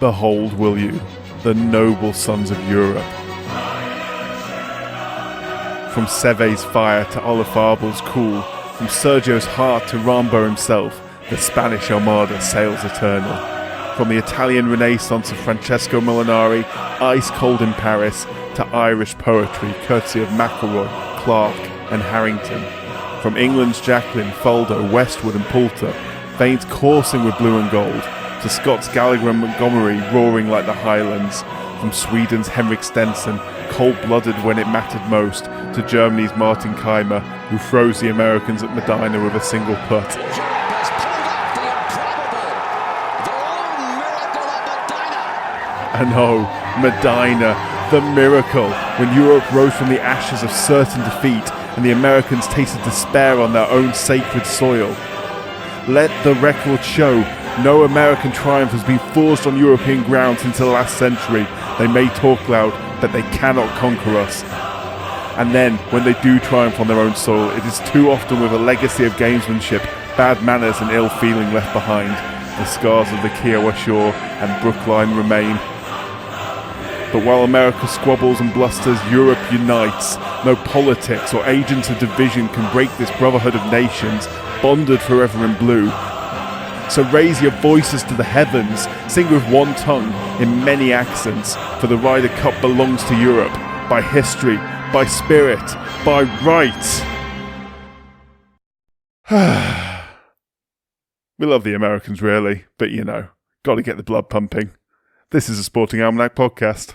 Behold, will you, the noble sons of Europe. From Seve's fire to Olazabal's cool, from Sergio's heart to Rambo himself, the Spanish Armada sails eternal. From the Italian Renaissance of Francesco Molinari, ice cold in Paris, to Irish poetry courtesy of McElroy, Clark and Harrington. From England's Jacqueline, Faldo, Westwood and Poulter, veins coursing with blue and gold, to Scott's Gallagher and Montgomery roaring like the Highlands. From Sweden's Henrik Stenson, cold-blooded when it mattered most, to Germany's Martin Keimer, who froze the Americans at Medina with a single putt. And oh, Medina, the miracle, when Europe rose from the ashes of certain defeat and the Americans tasted despair on their own sacred soil. Let the record show, no American triumph has been forged on European ground since the last century. They may talk loud, but they cannot conquer us. And then, when they do triumph on their own soil, it is too often with a legacy of gamesmanship, bad manners and ill feeling left behind. The scars of the Kiowa Shore and Brookline remain. But while America squabbles and blusters, Europe unites. No politics or agents of division can break this brotherhood of nations, bonded forever in blue. So raise your voices to the heavens, sing with one tongue, in many accents, for the Ryder Cup belongs to Europe, by history, by spirit, by right. We love the Americans really, but you know, gotta get the blood pumping. This is a Sporting Almanac podcast.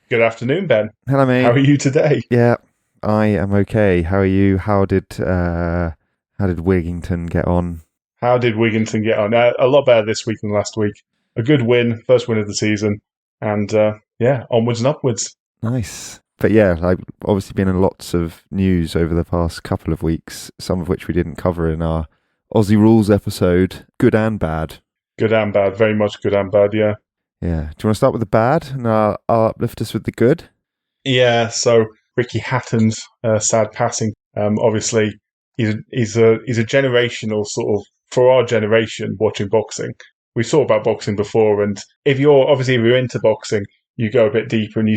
Good afternoon, Ben. Hello, mate. How are you today? Yeah, I am okay. How are you? How did Wigington get on? How did Wigington get on? A lot better this week than last week. A good win, first win of the season, and onwards and upwards. Nice. But yeah, like obviously been in lots of news over the past couple of weeks, some of which we didn't cover in our Aussie Rules episode. Good and bad. Good and bad. Very much good and bad, yeah. Yeah. Do you want to start with the bad and I'll uplift us with the good? Yeah, so Ricky Hatton's sad passing. Obviously, he's a generational sort of, for our generation, watching boxing. We saw about boxing before, and if you're into boxing, you go a bit deeper and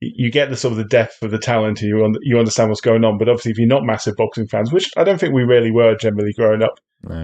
you get the sort of the depth of the talent and you understand what's going on. But obviously, if you're not massive boxing fans, which I don't think we really were generally growing up,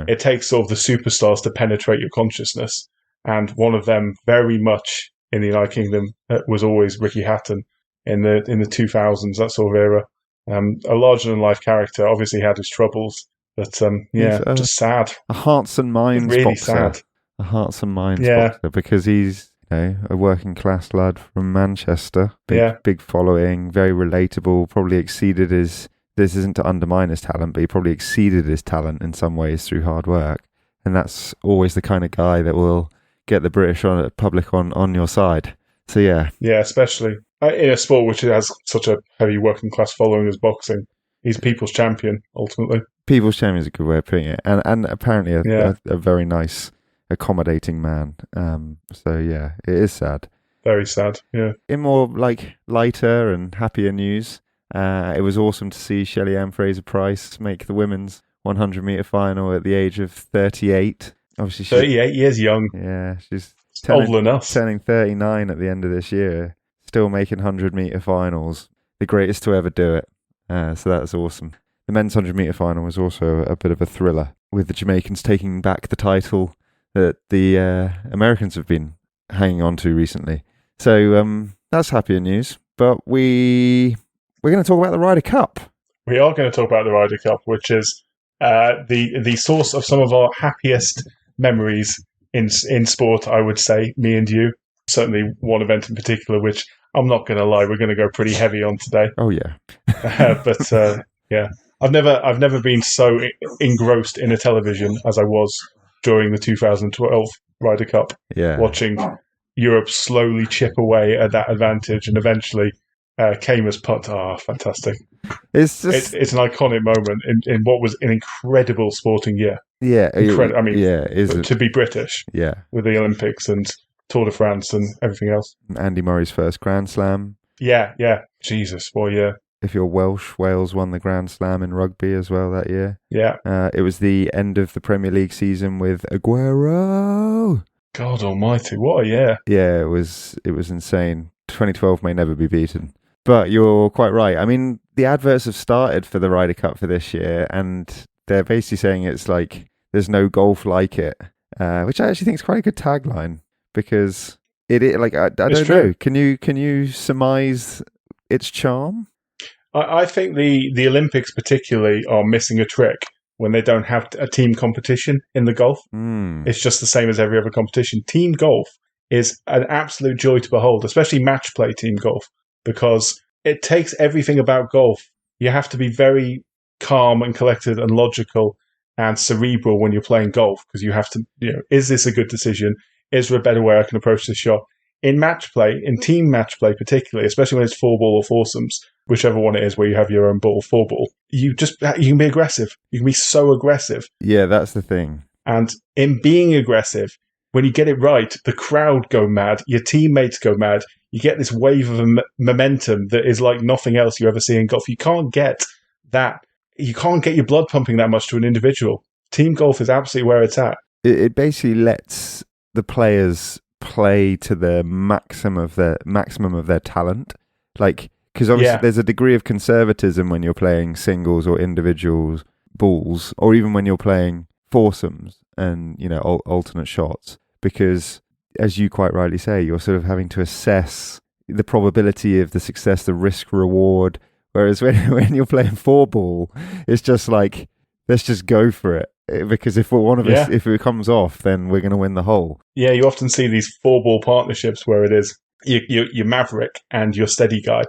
It takes sort of the superstars to penetrate your consciousness. And one of them, very much in the United Kingdom, was always Ricky Hatton in the 2000s, that sort of era. A larger-than-life character, obviously had his troubles, but just sad. A hearts and minds really boxer. Sad. A hearts and minds boxer, because he's a working-class lad from Manchester, big following, very relatable, probably exceeded his... This isn't to undermine his talent, but he probably exceeded his talent in some ways through hard work. And that's always the kind of guy that will get the British public on your side. So yeah. Yeah, especially in a sport which has such a heavy working class following as boxing. He's people's champion, ultimately. People's champion is a good way of putting it. And apparently a very nice, accommodating man. So yeah, it is sad. Very sad, yeah. In more lighter and happier news, it was awesome to see Shelly-Ann Fraser-Pryce make the women's 100-metre final at the age of 38. Obviously, 38 years young. Yeah, she's older than us. Turning 39 at the end of this year. Still making 100-metre finals. The greatest to ever do it. So that's awesome. The men's 100-metre final was also a bit of a thriller, with the Jamaicans taking back the title that the Americans have been hanging on to recently. So that's happier news. But we're going to talk about the Ryder Cup. We are going to talk about the Ryder Cup, which is the source of some of our happiest memories in sport, I would say, me and you. Certainly one event in particular, which I'm not going to lie, we're going to go pretty heavy on today. Oh, yeah. Yeah. I've never been so engrossed in a television as I was during the 2012 Ryder Cup. Yeah. Watching Europe slowly chip away at that advantage and eventually Kamer's putt. Oh, fantastic. It's just It's an iconic moment in what was an incredible sporting year. yeah, Incredible. I mean, yeah, is to be British yeah. with the Olympics and Tour de France and everything else. Andy Murray's first Grand Slam. Yeah. Jesus, what a year. If you're Welsh, Wales won the Grand Slam in rugby as well that year. Yeah. It was the end of the Premier League season with Aguero. God almighty, what a year. Yeah, it was insane. 2012 may never be beaten. But you're quite right. I mean, the adverts have started for the Ryder Cup for this year, and they're basically saying it's like there's no golf like it, which I actually think is quite a good tagline because it like I don't know. Can you surmise its charm? I think the Olympics particularly are missing a trick when they don't have a team competition in the golf. It's just the same as every other competition. Team golf is an absolute joy to behold, especially match play team golf, because it takes everything about golf. You have to be very calm and collected and logical and cerebral when you're playing golf, because you have to, is this a good decision? Is there a better way I can approach this shot? In match play, in team match play particularly, especially when it's 4-ball or foursomes, whichever one it is where you have your own ball, 4-ball, you can be aggressive. You can be so aggressive. Yeah, that's the thing. And in being aggressive, when you get it right, the crowd go mad, your teammates go mad. You get this wave of momentum that is like nothing else you ever see in golf. You can't get that. You can't get your blood pumping that much to an individual. Team golf is absolutely where it's at. It basically lets the players play to the maximum of their talent. Like, because obviously there's a degree of conservatism when you're playing singles or individuals balls, or even when you're playing foursomes and alternate shots, because as you quite rightly say, you're sort of having to assess the probability of the success, the risk reward. Whereas when you're playing 4-ball, it's just like, let's just go for it. Because if one of us, if it comes off, then we're going to win the hole. Yeah, you often see these 4-ball partnerships where it is your maverick and your steady guy.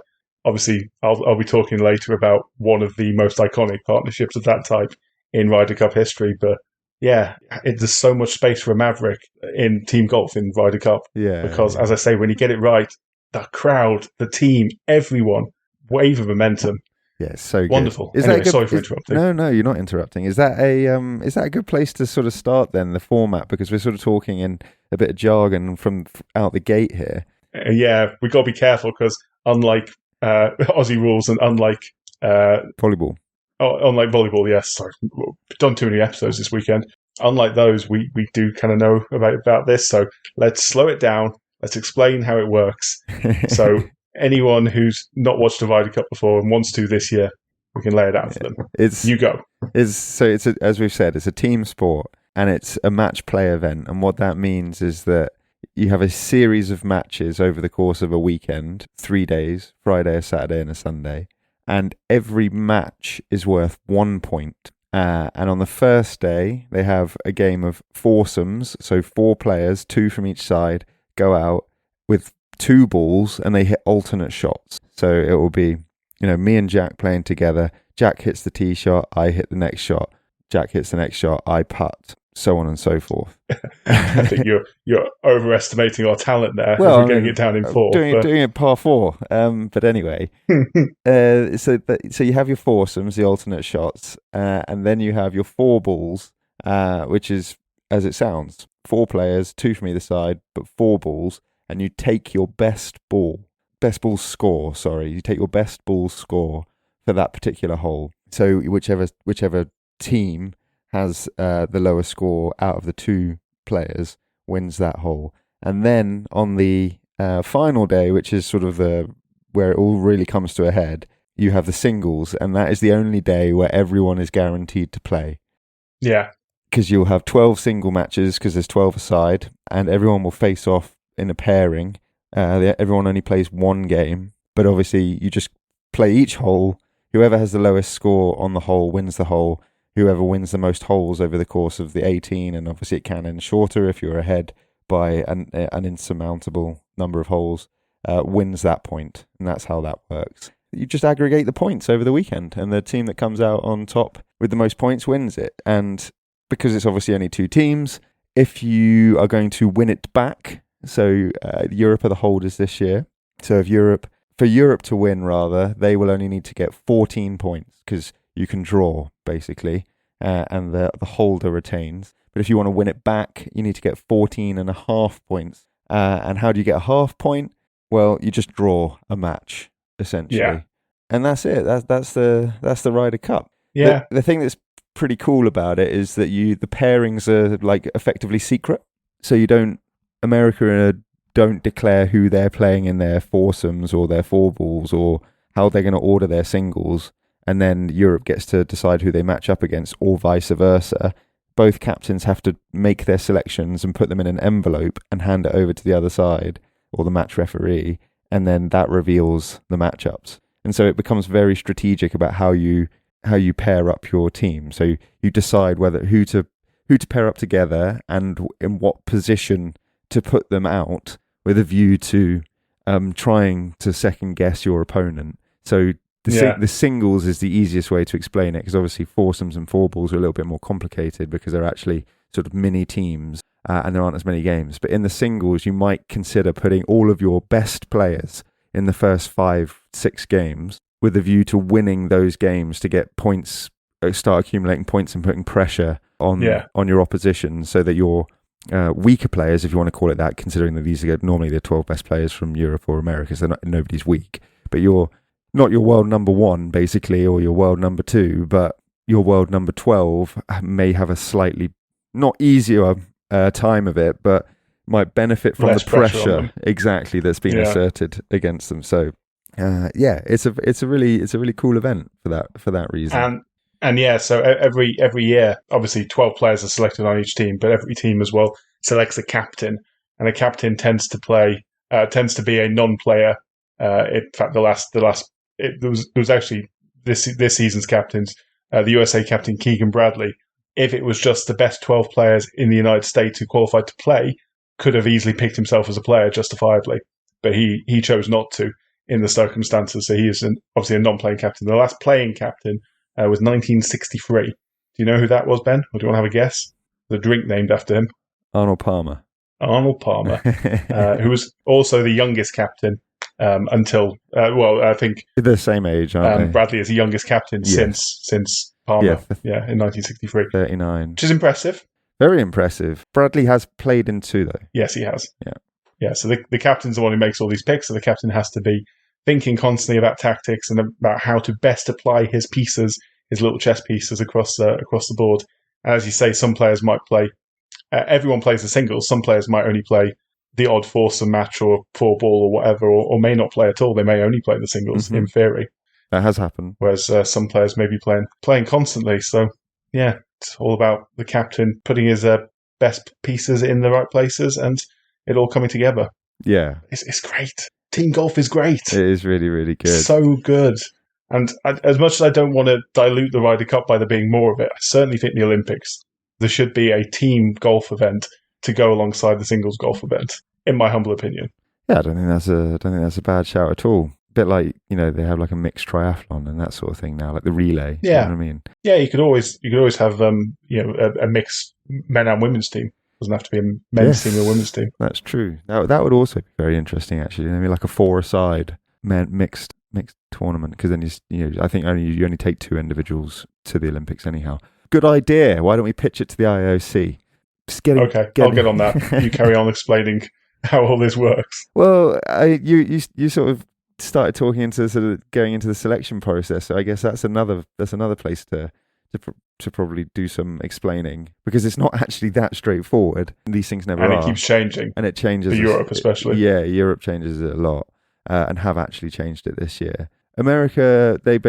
Obviously, I'll be talking later about one of the most iconic partnerships of that type in Ryder Cup history. But yeah, there's so much space for a maverick in team golf in Ryder Cup. Yeah, because as I say, when you get it right, the crowd, the team, everyone, wave of momentum. Yeah, it's so good. Wonderful. Sorry for interrupting. No, you're not interrupting. Is that a good place to sort of start then, the format? Because we're sort of talking in a bit of jargon from out the gate here. Yeah, we've got to be careful because unlike Aussie rules and unlike volleyball. Unlike volleyball, yes. Sorry, we've done too many episodes this weekend. Unlike those, we do kind of know about this. So let's slow it down. Let's explain how it works. So anyone who's not watched a Ryder Cup before and wants to this year, we can lay it out for them. You go. As we've said, it's a team sport and it's a match play event. And what that means is that you have a series of matches over the course of a weekend, 3 days, Friday, a Saturday and a Sunday. And every match is worth 1 point. And on the first day, they have a game of foursomes. So 4 players, 2 from each side, go out with 2 balls and they hit alternate shots. So it will be, me and Jack playing together. Jack hits the tee shot, I hit the next shot. Jack hits the next shot, I putt, so on and so forth. I think you're overestimating our talent there. Well, we're getting it down in 4. Doing it par 4. But anyway, so you have your foursomes, the alternate shots, and then you have your 4 balls, which is, as it sounds, 4 players, 2 from either side, but 4 balls. And you take your best ball score, you take your best ball score for that particular hole. So whichever team has the lower score out of the 2 players wins that hole. And then on the final day, which is sort of where it all really comes to a head, you have the singles, and that is the only day where everyone is guaranteed to play. Yeah. Because you'll have 12 single matches, because there's 12 aside, and everyone will face off in a pairing. Everyone only plays 1 game, but obviously you just play each hole. Whoever has the lowest score on the hole wins the hole. Whoever wins the most holes over the course of the 18, and obviously it can end shorter if you're ahead by an insurmountable number of holes, wins that point, and that's how that works. You just aggregate the points over the weekend, and the team that comes out on top with the most points wins it. And because it's obviously only 2 teams, if you are going to win it back, so Europe are the holders this year. So if Europe for Europe to win, rather, they will only need to get 14 points because you can draw, basically, and the holder retains. But if you want to win it back, you need to get 14.5 points. And how do you get a half point? Well, you just draw a match, essentially. Yeah. And that's it. That's the Ryder Cup. Yeah. The thing that's pretty cool about it is that the pairings are like effectively secret. So America don't declare who they're playing in their foursomes or their four balls or how they're going to order their singles. And then Europe gets to decide who they match up against, or vice versa. Both captains have to make their selections and put them in an envelope and hand it over to the other side or the match referee. And then that reveals the matchups. And so it becomes very strategic about how you pair up your team. So you decide who to pair up together and in what position to put them out, with a view to trying to second guess your opponent. So the singles is the easiest way to explain it, because obviously foursomes and four balls are a little bit more complicated because they're actually sort of mini teams and there aren't as many games. But in the singles, you might consider putting all of your best players in the first 5-6 games with a view to winning those games to get points, start accumulating points and putting pressure on your opposition, so that your weaker players, if you want to call it that, considering that these are normally the 12 best players from Europe or America, so nobody's weak, but you're not your world number 1 basically, or your world number 2, but your world number 12 may have a slightly not easier time of it, but might benefit from less the pressure exactly that's been asserted against them. So it's a really cool event for that reason. And so every year, obviously 12 players are selected on each team, but every team as well selects a captain, and a captain tends to be a non-player. In fact, there was actually this season's captains, the USA captain Keegan Bradley. If it was just the best 12 players in the United States who qualified to play, could have easily picked himself as a player justifiably, but he chose not to in the circumstances. So he is obviously a non-playing captain. The last playing captain was 1963. Do you know who that was, Ben? Or do you want to have a guess? The drink named after him. Arnold Palmer, who was also the youngest captain until, I think they're the same age, aren't they? Bradley is the youngest captain since Palmer, in 1963. 39. Which is impressive. Very impressive. Bradley has played in 2, though. Yes, he has. Yeah. Yeah, so the captain's the one who makes all these picks, so the captain has to be thinking constantly about tactics and about how to best apply his pieces, his little chess pieces across the board. As you say, some players might play. Everyone plays the singles. Some players might only play the odd foursome match or four ball or whatever, or may not play at all. They may only play the singles in theory. That has happened. Whereas some players may be playing constantly. So yeah, it's all about the captain putting his best pieces in the right places and it all coming together. Yeah, it's great. Team golf is great. It is really, really good. So good. And as much as I don't want to dilute the Ryder Cup by there being more of it, I certainly think the Olympics, there should be a team golf event to go alongside the singles golf event, in my humble opinion. Yeah, I don't think that's a bad shout at all. A bit like, they have like a mixed triathlon and that sort of thing now, like the relay. Yeah. You know what I mean? Yeah, you could always have a mixed men and women's team. Doesn't have to be a men's team or a women's team. That's true. That would also be very interesting, actually. Maybe like a 4-a-side mixed tournament, because then I think you only take 2 individuals to the Olympics anyhow. Good idea. Why don't we pitch it to the IOC? I'll get on that. You carry on explaining how all this works. Well, you sort of started talking into sort of going into the selection process. So I guess that's another place to probably do some explaining, because it's not actually that straightforward. These things never are. And it keeps changing. And it changes. For Europe especially. Europe changes it a lot and have actually changed it this year. America, they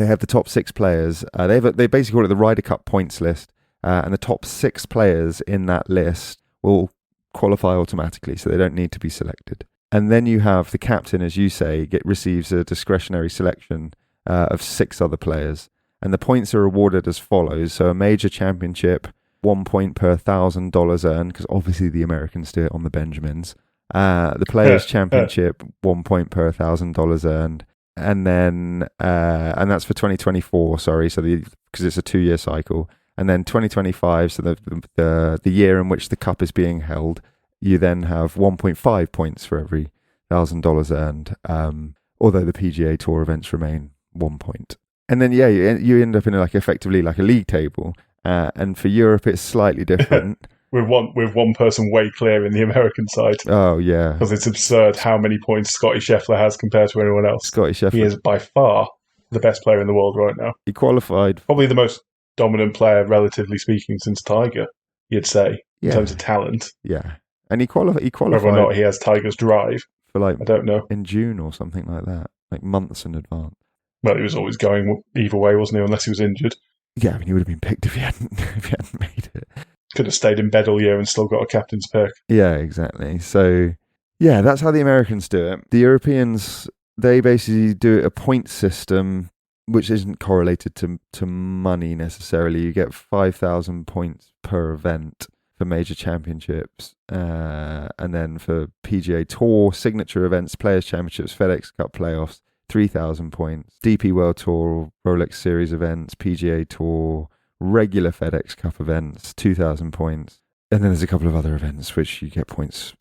have the top 6 players. They basically call it the Ryder Cup points list. And the top 6 players in that list will qualify automatically, so they don't need to be selected. And then you have the captain, as you say, receives a discretionary selection of 6 other players. And the points are awarded as follows. So a major championship, 1 point per $1,000 earned, because obviously the Americans do it on the Benjamins. The Players' Championship, 1 point per $1,000 earned. And then, and that's for 2024, sorry, so because it's a 2-year cycle. And then 2025, so the year in which the cup is being held, you then have 1.5 points for every $1,000 earned. Although the PGA Tour events remain 1 point. And then, you end up in effectively like a league table. And for Europe, it's slightly different. with one person way clear in the American side. Oh, yeah. Because it's absurd how many points Scotty Scheffler has compared to anyone else. Scotty Scheffler. He is by far the best player in the world right now. He qualified. Probably the most dominant player, relatively speaking, since Tiger, you'd say, in terms of talent. Yeah. And he qualified. Whether or not he has Tiger's drive, for I don't know. In June or something like that, like months in advance. Well, he was always going either way, wasn't he, unless he was injured. Yeah, I mean, he would have been picked if he hadn't made it. Could have stayed in bed all year and still got a captain's pick. Yeah, exactly. So, yeah, that's how the Americans do it. The Europeans, they basically do it a point system, which isn't correlated to money necessarily. You get 5,000 points per event for major championships, and then for PGA Tour, signature events, Players' Championships, FedEx Cup playoffs, 3,000 points. DP World Tour, Rolex Series events, PGA Tour, regular FedEx Cup events, 2,000 points. And then there's a couple of other events which you get points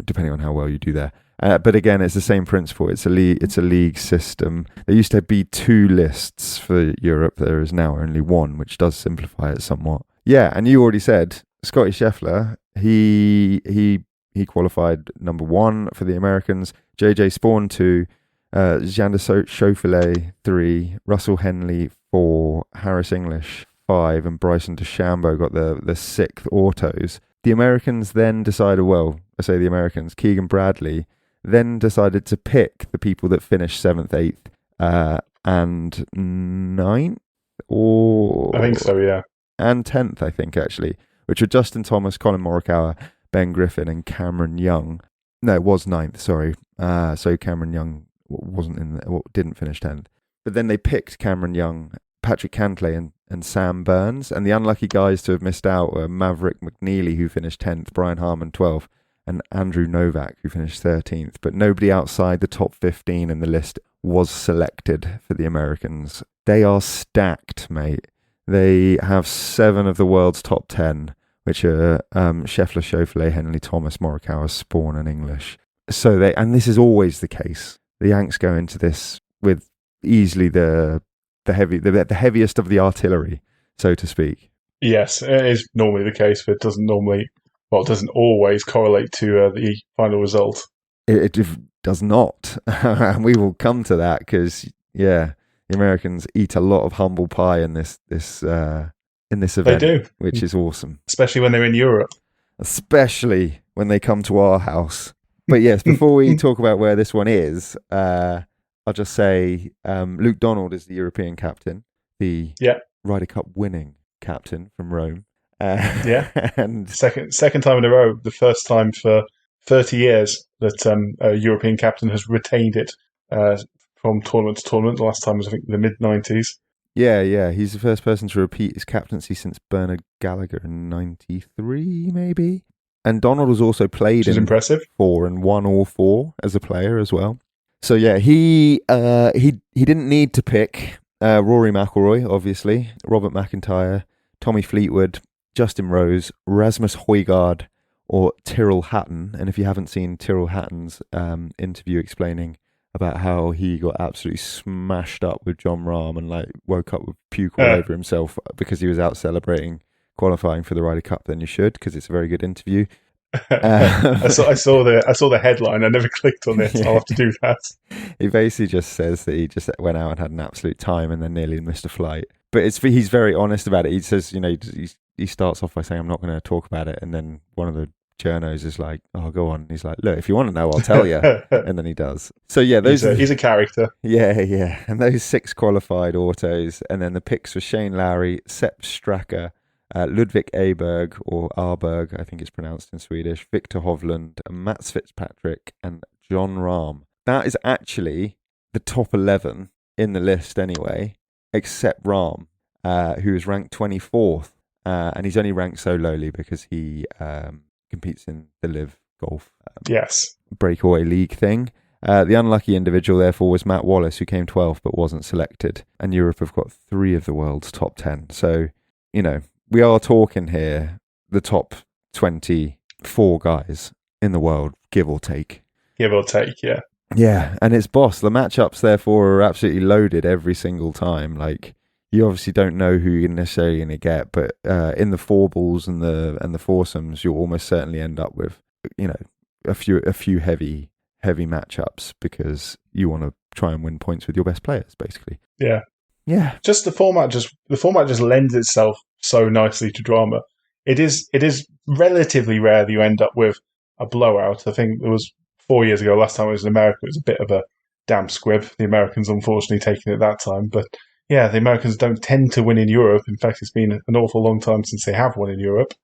depending on how well you do there. But again, it's the same principle. It's a league system. There used to be 2 lists for Europe. There is now only 1, which does simplify it somewhat. Yeah, and you already said Scotty Scheffler. He qualified number 1 for the Americans. JJ Spawn 2. Xander Schauffele 3, Russell Henley 4, Harris English 5, and Bryson DeChambeau got the 6th autos. The Americans then decided, Keegan Bradley then decided to pick the people that finished 7th, 8th, and 9th, or... I think so, yeah. And 10th, I think, actually, which were Justin Thomas, Colin Morikawa, Ben Griffin, and Cameron Young. No, it was 9th, sorry. So Cameron Young didn't finish 10th. But then they picked Cameron Young, Patrick Cantlay, and Sam Burns. And the unlucky guys to have missed out were Maverick McNeely, who finished 10th, Brian Harmon 12th, and Andrew Novak, who finished 13th. But nobody outside the top 15 in the list was selected for the Americans. They are stacked, mate. They have 7 of the world's top 10, which are Scheffler, Schauffele, Henley, Thomas, Morikawa, Spawn, and English. And this is always the case. The Yanks go into this with easily the heaviest of the artillery, so to speak. Yes, it is normally the case, but it doesn't always correlate to the final result. It does not, and we will come to that because the Americans eat a lot of humble pie in this event. They do, which is awesome, especially when they're in Europe. Especially when they come to our house. But yes, before we talk about where this one is, I'll just say Luke Donald is the European captain, the Ryder Cup winning captain from Rome. And second time in a row, the first time for 30 years that a European captain has retained it from tournament to tournament. The last time was, I think, the mid-90s. Yeah. He's the first person to repeat his captaincy since Bernard Gallagher in 93, maybe. And Donald has also played in impressive. 4 and won all 4 as a player as well. So yeah, he didn't need to pick Rory McIlroy, obviously, Robert McIntyre, Tommy Fleetwood, Justin Rose, Rasmus Højgaard, or Tyrrell Hatton. And if you haven't seen Tyrrell Hatton's interview explaining about how he got absolutely smashed up with Jon Rahm and woke up with puke all over himself because he was out celebrating qualifying for the Ryder Cup, then you should, because it's a very good interview. I saw the headline. I never clicked on it. I'll have to do that. He basically just says that he just went out and had an absolute time and then nearly missed a flight. But he's very honest about it. He says, he starts off by saying, I'm not going to talk about it. And then one of the journos is like, oh, go on. And he's like, look, if you want to know, I'll tell you. And then he does. So yeah, he's a character. Yeah. And those 6 qualified autos. And then the picks were Shane Lowry, Sepp Straka, Ludvig Aberg, or Arberg, I think it's pronounced in Swedish, Victor Hovland, Mats Fitzpatrick, and Jon Rahm. That is actually the top 11 in the list anyway, except Rahm, who is ranked 24th. And he's only ranked so lowly because he competes in the Live Golf Breakaway League thing. The unlucky individual, therefore, was Matt Wallace, who came 12th but wasn't selected. And Europe have got 3 of the world's top 10. So, we are talking here the top 24 guys in the world, give or take. give or take. Yeah. Yeah, and it's boss. The matchups, therefore, are absolutely loaded every single time. Like, you obviously don't know who you're necessarily going to get, but in the four balls and the foursomes, you'll almost certainly end up with, a few heavy matchups because you want to try and win points with your best players, basically. Yeah. Yeah. Just the format just lends itself so nicely to drama. It is relatively rare that you end up with a blowout. I think it was 4 years ago, last time I was in America, it was a bit of a damp squib. The Americans unfortunately taking it that time. But yeah, the Americans don't tend to win in Europe. In fact, it's been an awful long time since they have won in Europe.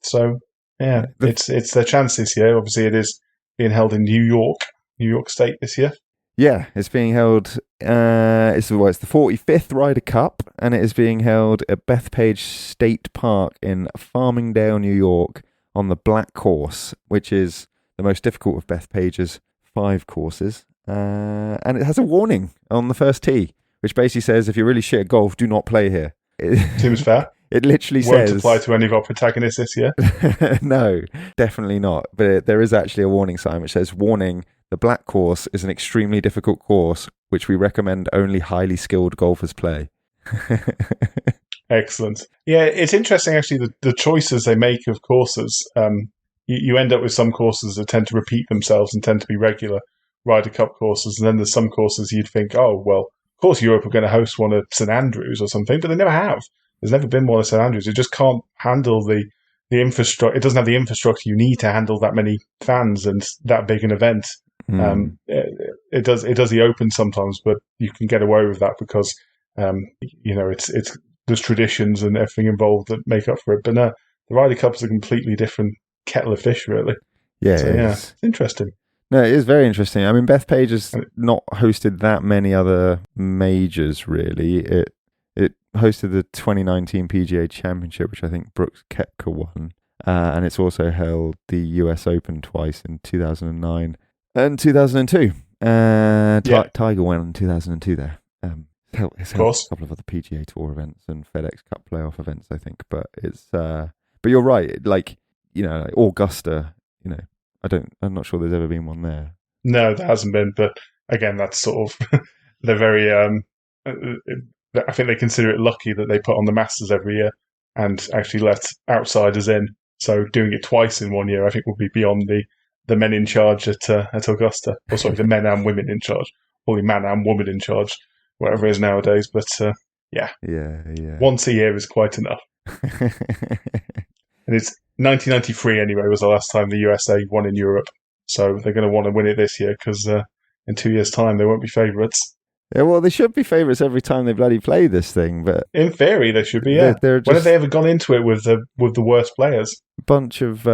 So yeah, it's their chance this year. Obviously, it is being held in New York State this year. Yeah, it's being held. It's the 45th Ryder Cup, and it is being held at Bethpage State Park in Farmingdale, New York, on the Black Course, which is the most difficult of Bethpage's 5 courses. And it has a warning on the first tee, which basically says, if you're really shit at golf, do not play here. Seems fair. It literally Won't says... apply to any of our protagonists this year. No, definitely not. But there is actually a warning sign which says, warning, the Black Course is an extremely difficult course, which we recommend only highly skilled golfers play. Excellent. Yeah, it's interesting, actually, the choices they make of courses. You end up with some courses that tend to repeat themselves and tend to be regular Ryder Cup courses. And then there's some courses you'd think, oh, well, of course Europe are going to host one at St Andrews or something, but they never have. There's never been one at St Andrews. It just can't handle the infrastructure. It doesn't have the infrastructure you need to handle that many fans and that big an event. It does the Open sometimes, but you can get away with that because it's there's traditions and everything involved that make up for it. But no, the Ryder Cup is a completely different kettle of fish, really. Yeah, so, it's interesting. No, it is very interesting. I mean, Bethpage has not hosted that many other majors, really. It hosted the 2019 PGA Championship, which I think Brooks Koepka won. And it's also held the US Open twice in 2009 and 2002. Tiger won in 2002 there. It's held a couple of other PGA Tour events and FedEx Cup playoff events, I think. But it's but you're right. Like Augusta. I'm not sure there's ever been one there. No, there hasn't been. But again, that's sort of they're very. I think they consider it lucky that they put on the Masters every year and actually let outsiders in. So doing it twice in 1 year, I think, would be beyond the men in charge at Augusta. Or sorry, the men and women in charge. Or the man and woman in charge, whatever it is nowadays. But yeah. Once a year is quite enough. And it's 1993 anyway was the last time the USA won in Europe. So they're going to want to win it this year because in 2 years' time they won't be favourites. Yeah, well, they should be favourites every time they bloody play this thing, but in theory they should be. Yeah, when have they ever gone into it with the worst players? Bunch of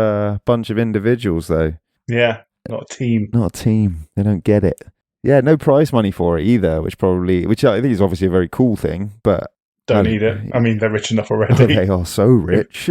individuals, though. Yeah, not a team. Not a team. They don't get it. Yeah, no prize money for it either, which I think is obviously a very cool thing, but don't need it. I mean, they're rich enough already. They are so rich.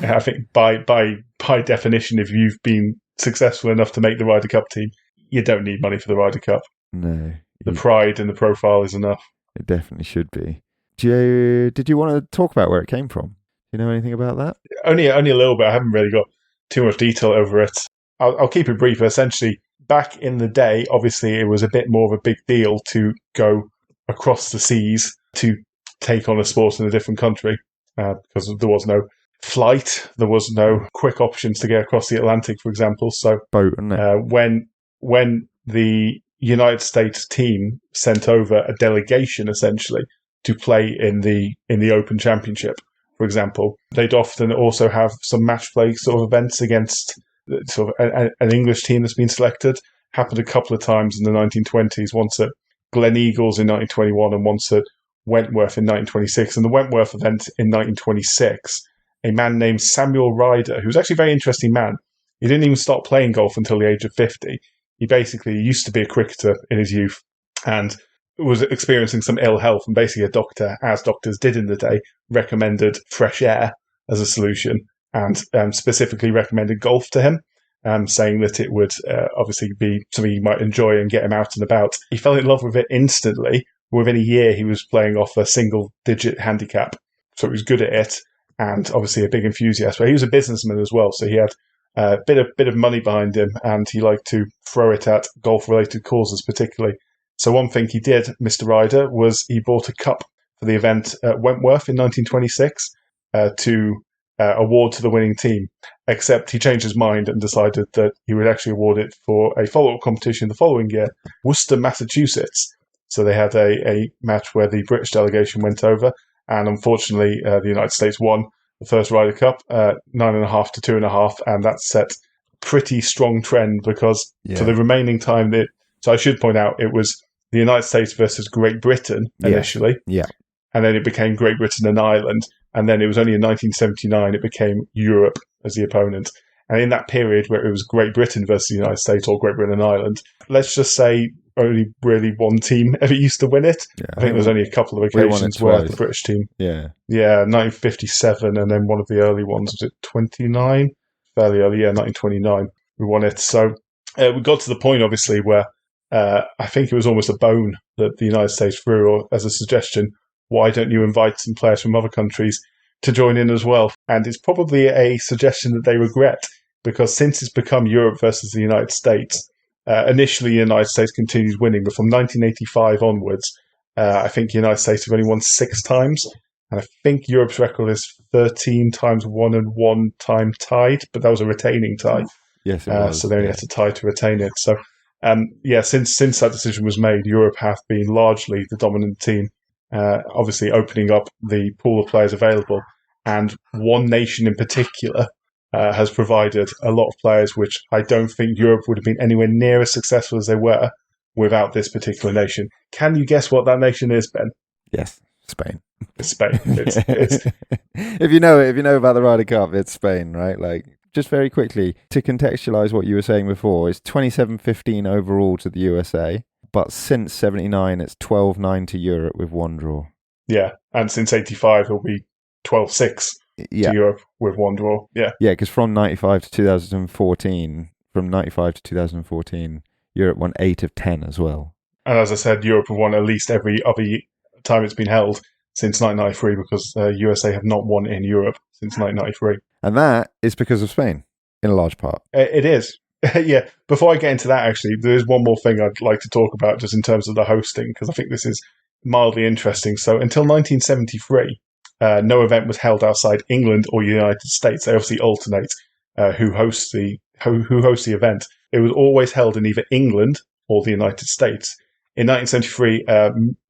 I think by definition, if you've been successful enough to make the Ryder Cup team, you don't need money for the Ryder Cup. No. The pride and the profile is enough. It definitely should be. Did you want to talk about where it came from? Do you know anything about that? Only a little bit. I haven't really got too much detail over it. I'll keep it brief. Essentially, back in the day, obviously, it was a bit more of a big deal to go across the seas to take on a sport in a different country because there was no flight. There was no quick options to get across the Atlantic, for example. So boat, isn't it? When the United States team sent over a delegation, essentially, to play in the Open Championship, for example, they'd often also have some match play sort of events against sort of an English team that's been selected. Happened a couple of times in the 1920s, once at Glen Eagles in 1921 and once at Wentworth in 1926. And the Wentworth event in 1926, a man named Samuel Ryder, who's actually a very interesting man. He didn't even start playing golf until the age of 50. He basically used to be a cricketer in his youth and was experiencing some ill health. And basically a doctor, as doctors did in the day, recommended fresh air as a solution and specifically recommended golf to him, saying that it would obviously be something he might enjoy and get him out and about. He fell in love with it instantly. Within a year, he was playing off a single-digit handicap. So he was good at it and obviously a big enthusiast. But he was a businessman as well. So he had bit of money behind him, and he liked to throw it at golf-related causes particularly. So one thing he did, Mr. Ryder, was he bought a cup for the event at Wentworth in 1926 to award to the winning team, except he changed his mind and decided that he would actually award it for a follow-up competition the following year, Worcester, Massachusetts. So they had a match where the British delegation went over, and unfortunately the United States won the first Ryder Cup, 9.5 to 2.5, and that set a pretty strong trend because for the remaining time, so I should point out it was the United States versus Great Britain initially, and then it became Great Britain and Ireland, and then it was only in 1979 it became Europe as the opponent. And in that period where it was Great Britain versus the United States or Great Britain and Ireland, let's just say only really one team ever used to win it. Yeah, I think there's only a couple of occasions where the British team. Yeah, 1957, and then one of the early ones, was it 29? Fairly early, 1929, we won it. So we got to the point, obviously, where I think it was almost a bone that the United States threw, or as a suggestion, why don't you invite some players from other countries to join in as well? And it's probably a suggestion that they regret, because since it's become Europe versus the United States, initially the United States continued winning, but from 1985 onwards, I think the United States have only won 6 times, and I think Europe's record is 13 times won and 1 time tied, but that was a retaining tie. Yes, it was. So they only had to tie to retain it. So, since that decision was made, Europe have been largely the dominant team, obviously opening up the pool of players available, and one nation in particular has provided a lot of players, which I don't think Europe would have been anywhere near as successful as they were without this particular nation. Can you guess what that nation is, Ben? Yes, Spain. It's Spain. It's if you know about the Ryder Cup, it's Spain, right? Like, just very quickly to contextualize what you were saying before, it's 27-15 overall to the USA, but since 79, it's 12-9 to Europe with 1 draw. Yeah, and since 85, it'll be 12-6. To Europe with 1 draw. Yeah, because from 95 to 2014, Europe won 8 of 10 as well. And as I said, Europe have won at least every other time it's been held since 1993, because USA have not won in Europe since 1993. And that is because of Spain, in a large part. It is. Yeah. Before I get into that, actually, there is one more thing I'd like to talk about just in terms of the hosting, because I think this is mildly interesting. So until 1973, no event was held outside England or United States. They obviously alternate who hosts the event. It was always held in either England or the United States. In 1973,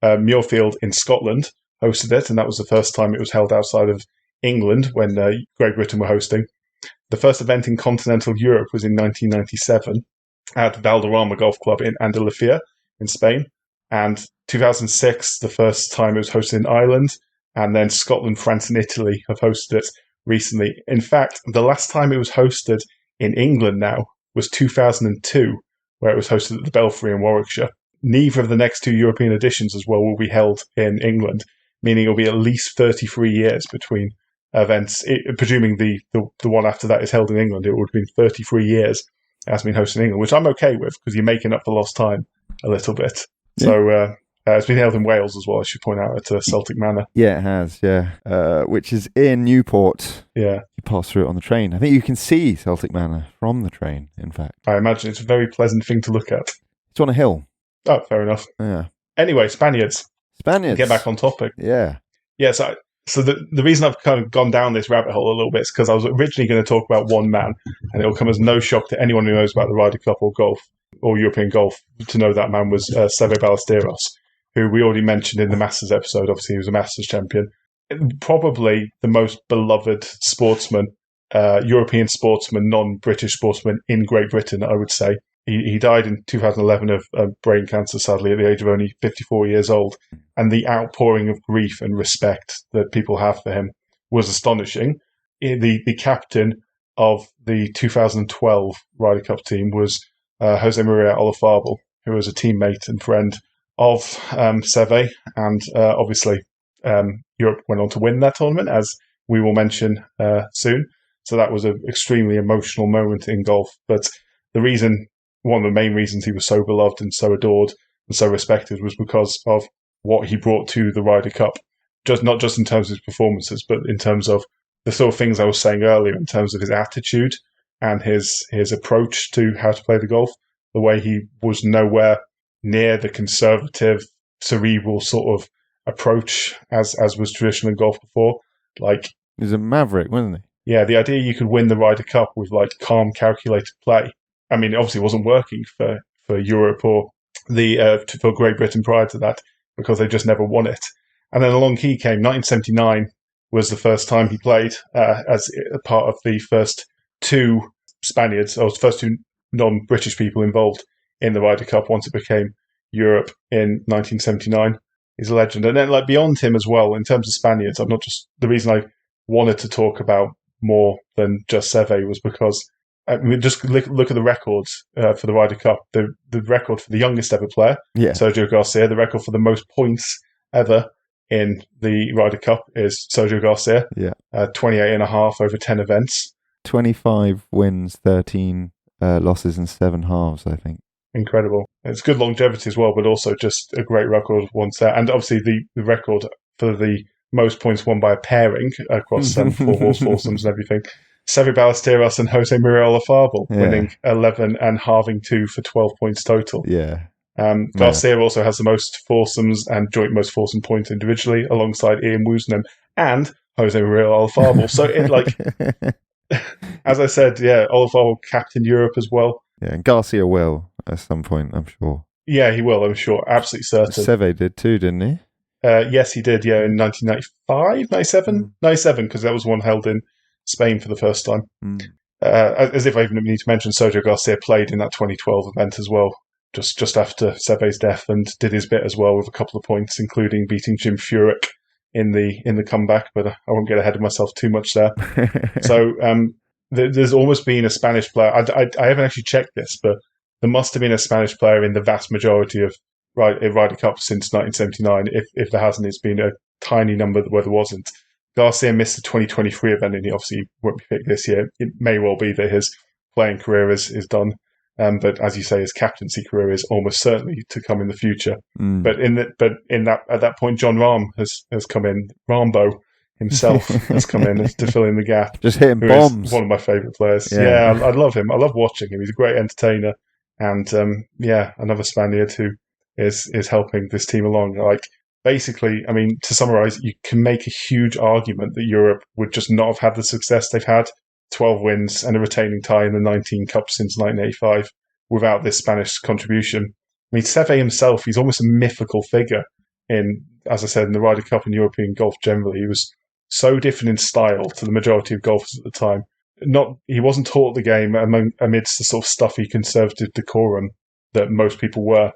Muirfield in Scotland hosted it, and that was the first time it was held outside of England when Great Britain were hosting. The first event in continental Europe was in 1997 at Valderrama Golf Club in Andalucía in Spain, and 2006, the first time it was hosted in Ireland. And then Scotland, France, and Italy have hosted it recently. In fact, the last time it was hosted in England now was 2002, where it was hosted at the Belfry in Warwickshire. Neither of the next 2 European editions as well will be held in England, meaning it'll be at least 33 years between events. Presuming the one after that is held in England, it would have been 33 years it has been hosted in England, which I'm okay with, because you're making up the lost time a little bit. Yeah. So it's been held in Wales as well, I should point out, at Celtic Manor. Yeah, it has, which is in Newport. Yeah. You pass through it on the train. I think you can see Celtic Manor from the train, in fact. I imagine it's a very pleasant thing to look at. It's on a hill. Oh, fair enough. Yeah. Anyway, Spaniards. Get back on topic. Yeah. Yeah, so the reason I've kind of gone down this rabbit hole a little bit is because I was originally going to talk about one man, and it'll come as no shock to anyone who knows about the Ryder Cup or golf, or European golf, to know that man was Seve Ballesteros, who we already mentioned in the Masters episode. Obviously, he was a Masters champion. Probably the most beloved sportsman, European sportsman, non-British sportsman in Great Britain, I would say. He died in 2011 of brain cancer, sadly, at the age of only 54 years old. And the outpouring of grief and respect that people have for him was astonishing. The captain of the 2012 Ryder Cup team was Jose Maria Olazabal, who was a teammate and friend of Seve, and obviously Europe went on to win that tournament, as we will mention soon. So that was an extremely emotional moment in golf. But one of the main reasons he was so beloved and so adored and so respected was because of what he brought to the Ryder Cup, not just in terms of his performances, but in terms of the sort of things I was saying earlier, in terms of his attitude and his approach to how to play the golf, the way he was nowhere near the conservative, cerebral sort of approach as was traditional in golf before. Like, he was a maverick, wasn't he? Yeah, the idea you could win the Ryder Cup with like calm, calculated play. I mean, it obviously wasn't working for Europe or for Great Britain prior to that, because they just never won it. And then along he came. 1979 was the first time he played as a part of the first two Spaniards, or the first two non-British people involved in the Ryder Cup once it became Europe in 1979. He's a legend. And then, like, beyond him as well, in terms of Spaniards, I'm not just, the reason I wanted to talk about more than just Seve was because just look at the records for the Ryder Cup. The record for the youngest ever player, Sergio Garcia. The record for the most points ever in the Ryder Cup is Sergio Garcia. 28 and a half over 10 events. 25 wins, 13 losses and 7 halves, I think. Incredible. It's good longevity as well, but also just a great record once there. And obviously the record for the most points won by a pairing across 4-horse foursomes and everything. Seve Ballesteros and Jose Maria Olazabal winning 11 and halving 2 for 12 points total. Garcia also has the most foursomes and joint most foursome points individually, alongside Ian Woosnam and Jose Maria Olazabal. So it, like, as I said, Olazabal captained Europe as well. Yeah, and Garcia will at some point, I'm sure. Yeah, he will, I'm sure. Absolutely certain. Seve did too, didn't he? Yes, he did, in 1995, 97? 97, because that was one held in Spain for the first time. As if I even need to mention, Sergio Garcia played in that 2012 event as well, just after Seve's death, and did his bit as well with a couple of points, including beating Jim Furyk in the comeback, but I won't get ahead of myself too much there. So there's almost been a Spanish player. I haven't actually checked this, but there must have been a Spanish player in the vast majority of Ryder Cup since 1979. If there hasn't, it's been a tiny number where there wasn't. Garcia missed the 2023 event, and he obviously won't be picked this year. It may well be that his playing career is done, but as you say, his captaincy career is almost certainly to come in the future. But at that point, Jon Rahm has come in. Rambo himself has come in to fill in the gap. Just hitting bombs. One of my favourite players. Yeah, I love him. I love watching him. He's a great entertainer, and another Spaniard who is helping this team along. Like, basically, I mean, to summarise, you can make a huge argument that Europe would just not have had the success they've had, 12 wins and a retaining tie in the 19 Cups since 1985, without this Spanish contribution. I mean, Seve himself, he's almost a mythical figure in, as I said, in the Ryder Cup and European golf generally. He was so different in style to the majority of golfers at the time. He wasn't taught the game amidst the sort of stuffy conservative decorum that most people were.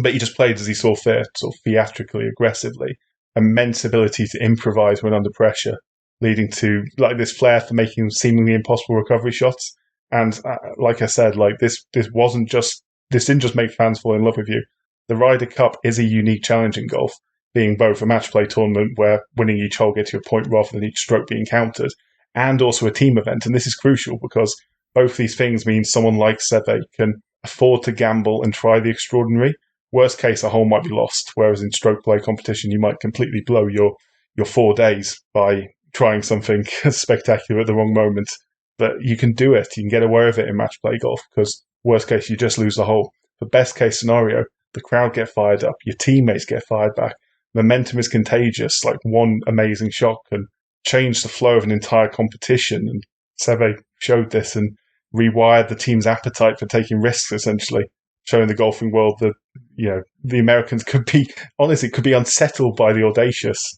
But he just played as he saw fit, sort of theatrically, aggressively. Immense ability to improvise when under pressure, leading to like this flair for making seemingly impossible recovery shots. And like I said, like this didn't just make fans fall in love with you. The Ryder Cup is a unique challenge in golf, being both a match play tournament where winning each hole gets you a point rather than each stroke being counted, and also a team event. And this is crucial because both these things mean someone like Seve can afford to gamble and try the extraordinary. Worst case, a hole might be lost, whereas in stroke play competition, you might completely blow your 4 days by trying something spectacular at the wrong moment. But you can do it. You can get away with it in match play golf because worst case, you just lose the hole. But best case scenario, the crowd get fired up, your teammates get fired back. Momentum is contagious. Like, one amazing shot can change the flow of an entire competition. And Seve showed this and rewired the team's appetite for taking risks, essentially, showing the golfing world that, the Americans could be unsettled by the audacious,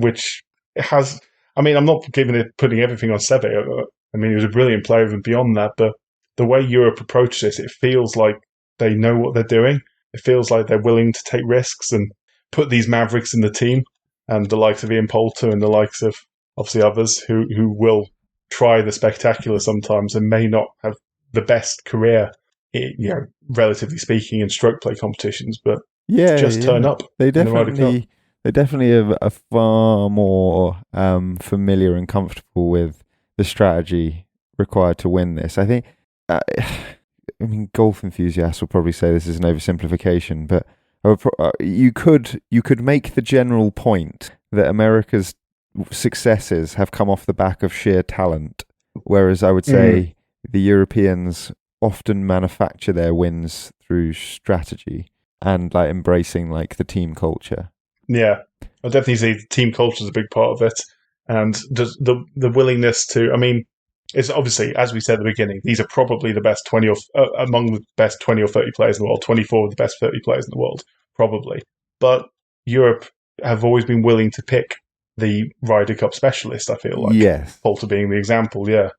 which has, I mean, I'm not putting everything on Seve. I mean, he was a brilliant player even beyond that, but the way Europe approached this, it feels like they know what they're doing. It feels like they're willing to take risks and put these mavericks in the team, and the likes of Ian Poulter and the likes of obviously others who will try the spectacular sometimes and may not have the best career, relatively speaking, in stroke play competitions, but turn up. They definitely have a far more familiar and comfortable with the strategy required to win this. I think, golf enthusiasts will probably say this is an oversimplification, but you could make the general point that America's successes have come off the back of sheer talent Whereas I would say the Europeans often manufacture their wins through strategy and like embracing like the team culture. Yeah, I definitely see the team culture is a big part of it, and just the willingness to. I mean, it's obviously, as we said at the beginning, these are probably the best 20 or among the best 20 or 30 players in the world. 24 of the best 30 players in the world, probably. But Europe have always been willing to pick the Ryder Cup specialist. I feel like, yes, Poulter being the example. Yeah,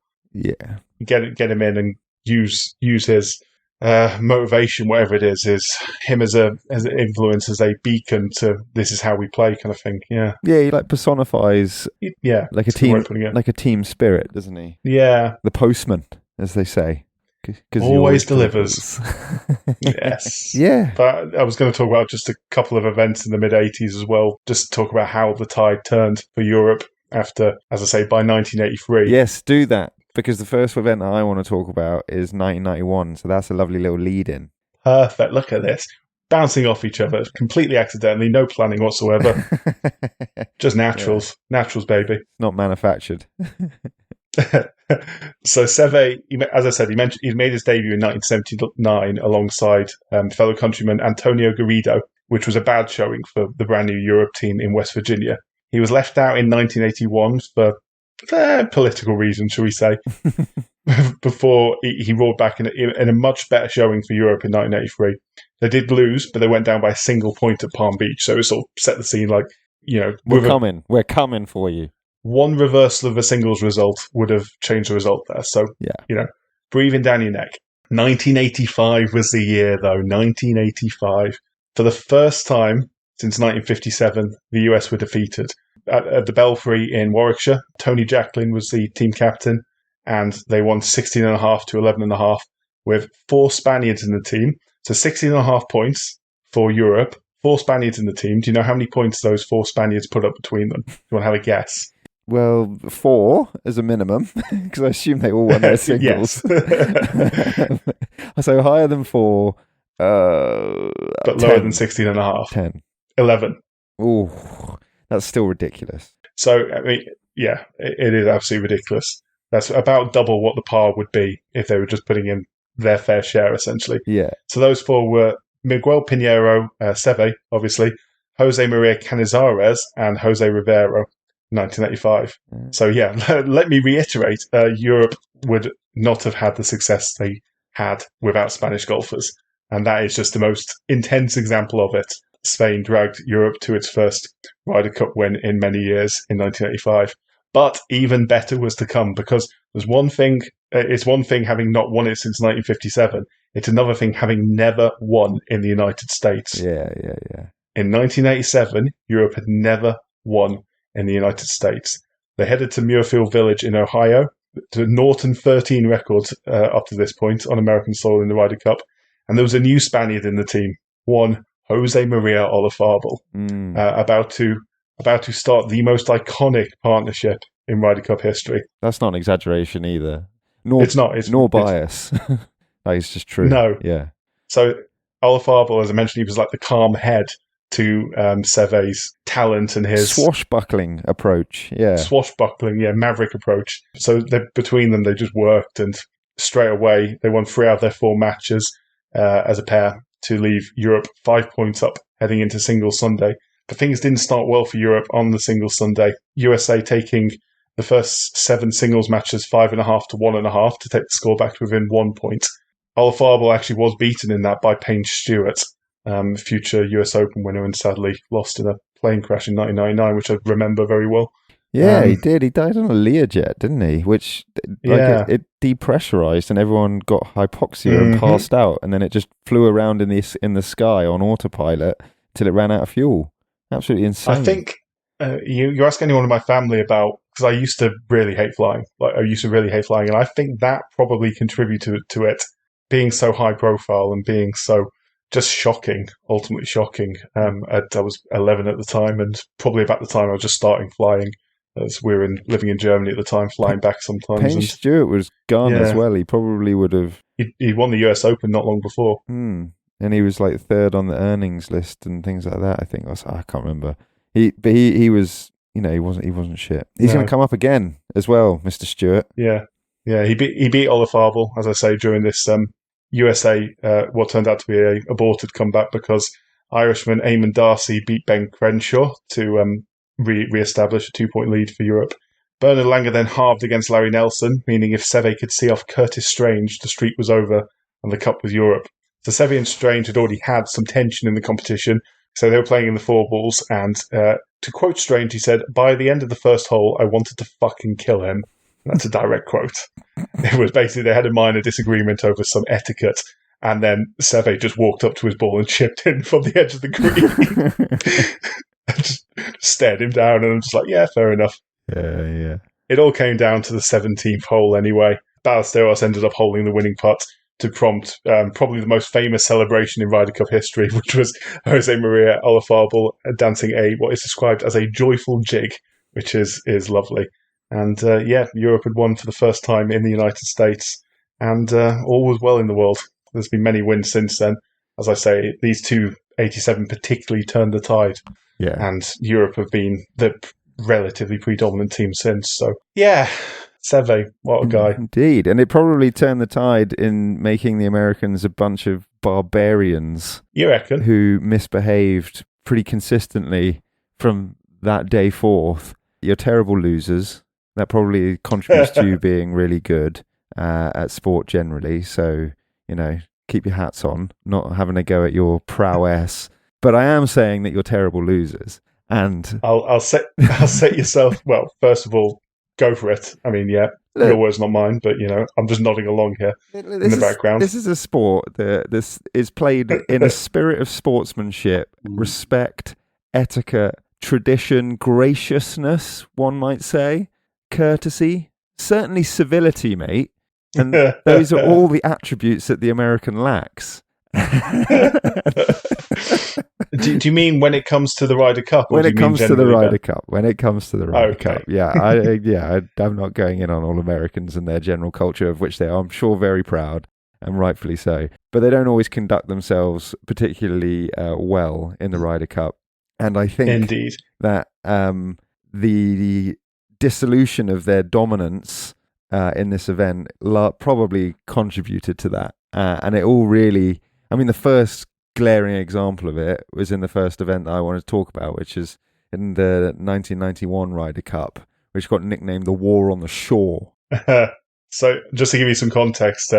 get him in and use his motivation, whatever it is him as an influence, as a beacon to this is how we play, kind of thing. Yeah, he like personifies like a team, like a team spirit, doesn't he? Yeah, the postman, as they say, because always delivers. Yes, yeah. But I was going to talk about just a couple of events in the mid '80s as well, just to talk about how the tide turned for Europe after, as I say, by 1983. Yes, do that. Because the first event I want to talk about is 1991, so that's a lovely little lead-in. Perfect. Look at this. Bouncing off each other, completely accidentally, no planning whatsoever. Just naturals. Yeah. Naturals, baby. Not manufactured. So Seve, as I said, he made his debut in 1979 alongside fellow countryman Antonio Garrido, which was a bad showing for the brand new Europe team in West Virginia. He was left out in 1981 for political reasons, shall we say, before he roared back in a much better showing for Europe in 1983. They did lose, but they went down by a single point at Palm Beach, so it sort of set the scene like, we're coming for you. One reversal of a singles result would have changed the result there. So, breathing down your neck. 1985 was the year, though. 1985. For the first time since 1957, the US were defeated. At the Belfry in Warwickshire, Tony Jacklin was the team captain, and they won 16.5 to 11.5 with 4 Spaniards in the team. So 16.5 points for Europe, 4 Spaniards in the team. Do you know how many points those 4 Spaniards put up between them? Do you want to have a guess? Well, 4 as a minimum, because I assume they all won their singles. So higher than 4. But 10. Lower than 16.5. 10. 11. Ooh, that's still ridiculous. So, I mean, yeah, it is absolutely ridiculous. That's about double what the par would be if they were just putting in their fair share, essentially. Yeah. So those 4 were Miguel Pinheiro, Seve, obviously, Jose Maria Canizares, and Jose Rivero, 1985. So, yeah, let me reiterate, Europe would not have had the success they had without Spanish golfers. And that is just the most intense example of it. Spain dragged Europe to its first Ryder Cup win in many years in 1985. But even better was to come, because there's one thing, it's one thing having not won it since 1957. It's another thing having never won in the United States. Yeah. In 1987, Europe had never won in the United States. They headed to Muirfield Village in Ohio, to Norton 13 records up to this point on American soil in the Ryder Cup. And there was a new Spaniard in the team, one Jose Maria Olazabal, about to start the most iconic partnership in Ryder Cup history. That's not an exaggeration either. It's not. Nor bias. Like, it's just true. No. Yeah. So Olazabal, as I mentioned, he was like the calm head to Seve's talent and his swashbuckling approach. Yeah. Maverick approach. So between them, they just worked, and straight away they won 3 out of their 4 matches as a pair to leave Europe 5 points up heading into Singles Sunday. But things didn't start well for Europe on the Singles Sunday. USA taking the first 7 singles matches 5.5 to 1.5 to take the score back to within 1 point. Olazabal actually was beaten in that by Payne Stewart, future US Open winner, and sadly lost in a plane crash in 1999, which I remember very well. Yeah, he did. He died on a Learjet, didn't he? Which, it depressurized and everyone got hypoxia and passed out, and then it just flew around in the sky on autopilot till it ran out of fuel. Absolutely insane. I think you ask anyone in my family about, because I used to really hate flying. And I think that probably contributed to it being so high profile and being so just shocking, ultimately shocking. I was 11 at the time, and probably about the time I was just starting flying, as we were living in Germany at the time, flying back sometimes. Payne Stewart was gone as well. He probably would have... He won the US Open not long before. And he was like 3rd on the earnings list and things like that, I think. I can't remember. He was, he wasn't shit. He's going to come up again as well, Mr. Stewart. Yeah. Yeah, he beat Olafable, as I say, during this USA, what turned out to be a aborted comeback because Irishman Eamon Darcy beat Ben Crenshaw to re-establish a 2-point lead for Europe. Bernard Langer then halved against Larry Nelson, meaning if Seve could see off Curtis Strange, the streak was over and the cup was Europe. So Seve and Strange had already had some tension in the competition, so they were playing in the 4 balls, and to quote Strange, he said, "By the end of the first hole, I wanted to fucking kill him." That's a direct quote. It was basically they had a minor disagreement over some etiquette, and then Seve just walked up to his ball and chipped in from the edge of the green. just stared him down, and I'm just like, yeah, fair enough. Yeah. It all came down to the 17th hole anyway. Ballesteros ended up holding the winning putt to prompt probably the most famous celebration in Ryder Cup history, which was Jose Maria Olazabal dancing what is described as a joyful jig, which is lovely. And Europe had won for the first time in the United States, and all was well in the world. There's been many wins since then. As I say, these 287 particularly turned the tide. Yeah. And Europe have been the relatively predominant team since. So, yeah, Seve, what a guy. Indeed. And it probably turned the tide in making the Americans a bunch of barbarians. You reckon? Who misbehaved pretty consistently from that day forth. You're terrible losers. That probably contributes to you being really good at sport generally. So, keep your hats on, not having a go at your prowess. But I am saying that you're terrible losers. And I'll set yourself. Well, first of all, go for it. I mean, yeah, your words, not mine. But I'm just nodding along here in the background. This is a sport that this is played in a spirit of sportsmanship, respect, etiquette, tradition, graciousness. One might say, courtesy, certainly civility, mate. And those are all the attributes that the American lacks. Do you mean when it comes to the Ryder Cup? When it comes to the Ryder Cup. When it comes to the Ryder Cup. Yeah, I'm not going in on all Americans and their general culture, of which they are, I'm sure, very proud, and rightfully so. But they don't always conduct themselves particularly well in the Ryder Cup. And I think Indeed. that the dissolution of their dominance in this event probably contributed to that. And it all really, the first glaring example of it was in the first event that I want to talk about, which is in the 1991 Ryder Cup, which got nicknamed the War on the Shore. So just to give you some context,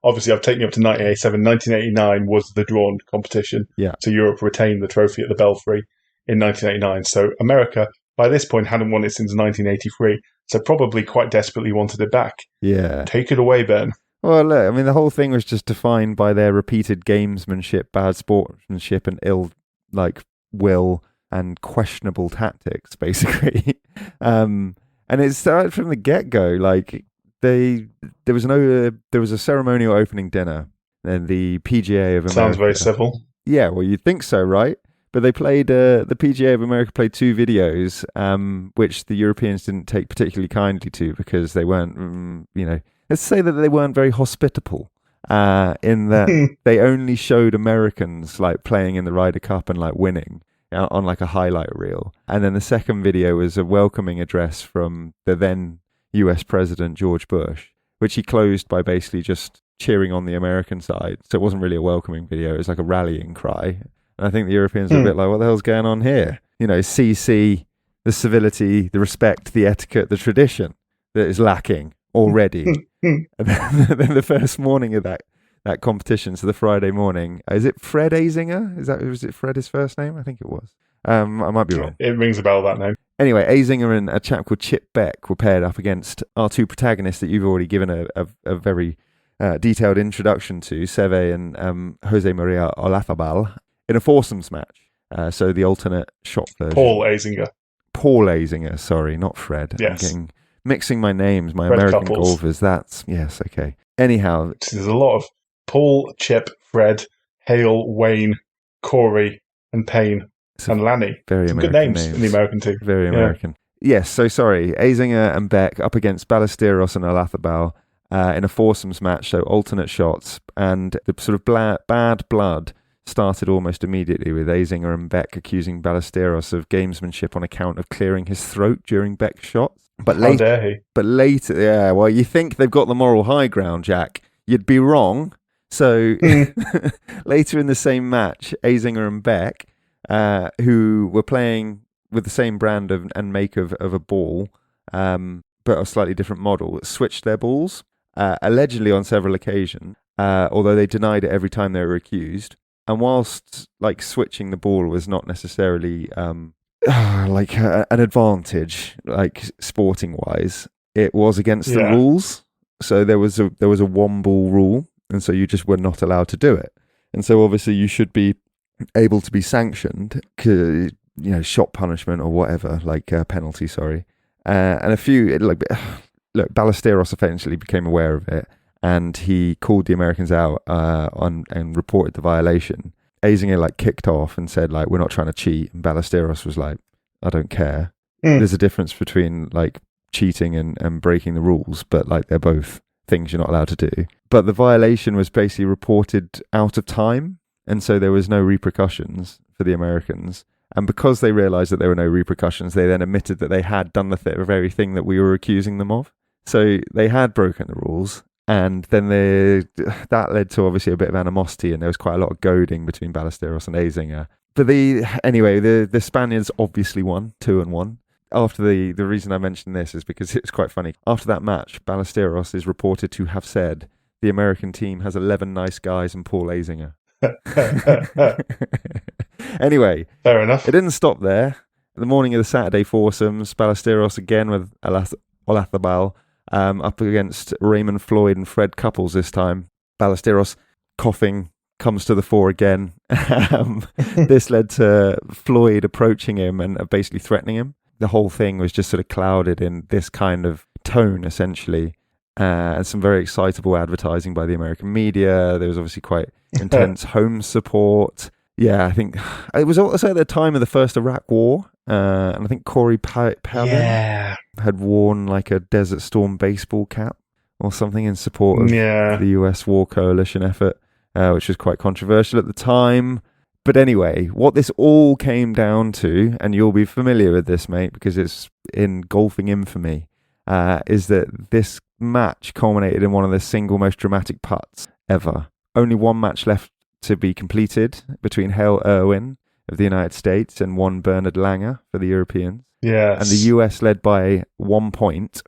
obviously I've taken you up to 1987. 1989 was the drawn competition. Yeah. So Europe retained the trophy at the Belfry in 1989. So America, by this point, hadn't won it since 1983. So probably quite desperately wanted it back. Yeah. Take it away, Ben. Well, look, the whole thing was just defined by their repeated gamesmanship, bad sportsmanship, and will and questionable tactics, basically. And it started from the get-go. There was a ceremonial opening dinner, and the PGA of America. Sounds very civil. Yeah, well, you'd think so, right? But they played the PGA of America played 2 videos, which the Europeans didn't take particularly kindly to because they weren't, let's say that they weren't very hospitable. In that they only showed Americans playing in the Ryder Cup and winning on a highlight reel, and then the second video was a welcoming address from the then U.S. President George Bush, which he closed by basically just cheering on the American side. So it wasn't really a welcoming video; it was like a rallying cry. And I think the Europeans are a bit like, what the hell's going on here? CC, the civility, the respect, the etiquette, the tradition that is lacking already. And then the first morning of that competition, so the Friday morning, is it Fred Azinger? Was it Fred his first name? I think it was. I might be wrong. It rings a bell, that name. Anyway, Azinger and a chap called Chip Beck were paired up against our 2 protagonists that you've already given a very detailed introduction to, Seve and Jose Maria Olazabal, in a foursomes match. So the alternate shot version. Paul Azinger, sorry, not Fred. Yes. I'm mixing my names, my Fred American couples. golfers. Yes, okay. Anyhow. There's a lot of Paul, Chip, Fred, Hale, Wayne, Corey, and Payne, and Lanny. Very Some American good names in the American team. Very American. Yes, so sorry. Azinger and Beck up against Ballesteros and Olazabal in a foursomes match, so alternate shots. And the sort of bad blood started almost immediately with Azinger and Beck accusing Ballesteros of gamesmanship on account of clearing his throat during Beck's shots. But How dare he? But later, yeah, well, you think they've got the moral high ground, Jack. You'd be wrong. So later in the same match, Azinger and Beck, who were playing with the same brand and make of a ball, but a slightly different model, switched their balls, allegedly on several occasions, although they denied it every time they were accused. And whilst like switching the ball was not necessarily like an advantage, like sporting wise, it was against the rules. So there was a one ball rule, and so you just were not allowed to do it. And so obviously you should be able to be sanctioned, shot punishment or whatever, like penalty. Sorry, and a few look, Ballesteros eventually became aware of it, and he called the Americans out and reported the violation. Azinger kicked off and said we're not trying to cheat, and Ballesteros was like, I don't care. There's a difference between cheating and breaking the rules, but they're both things you're not allowed to do. But the violation was basically reported out of time, and so there was no repercussions for the Americans. And because they realised that there were no repercussions, they then admitted that they had done the very thing that we were accusing them of. So they had broken the rules. And then that led to obviously a bit of animosity, and there was quite a lot of goading between Ballesteros and Azinger. But the Spaniards obviously won 2-1. After the reason I mentioned this is because it's quite funny. After that match, Ballesteros is reported to have said the American team has 11 nice guys and Paul Azinger. Anyway, fair enough. It didn't stop there. The morning of the Saturday foursomes, Ballesteros again with Olazabal. Up against Raymond Floyd and Fred Couples this time. Ballesteros, coughing, comes to the fore again. This led to Floyd approaching him and basically threatening him. The whole thing was just sort of clouded in this kind of tone, essentially, and some very excitable advertising by the American media. There was obviously quite intense home support. Yeah, I think it was also at the time of the first Iraq War. And I think Corey Pavin had worn a Desert Storm baseball cap or something in support of the US war coalition effort, which was quite controversial at the time. But anyway, what this all came down to, and you'll be familiar with this, mate, because it's in golfing infamy, is that this match culminated in one of the single most dramatic putts ever. Only one match left to be completed between Hale Irwin of the United States and one Bernard Langer for the Europeans. Yes. And the US led by 1 point.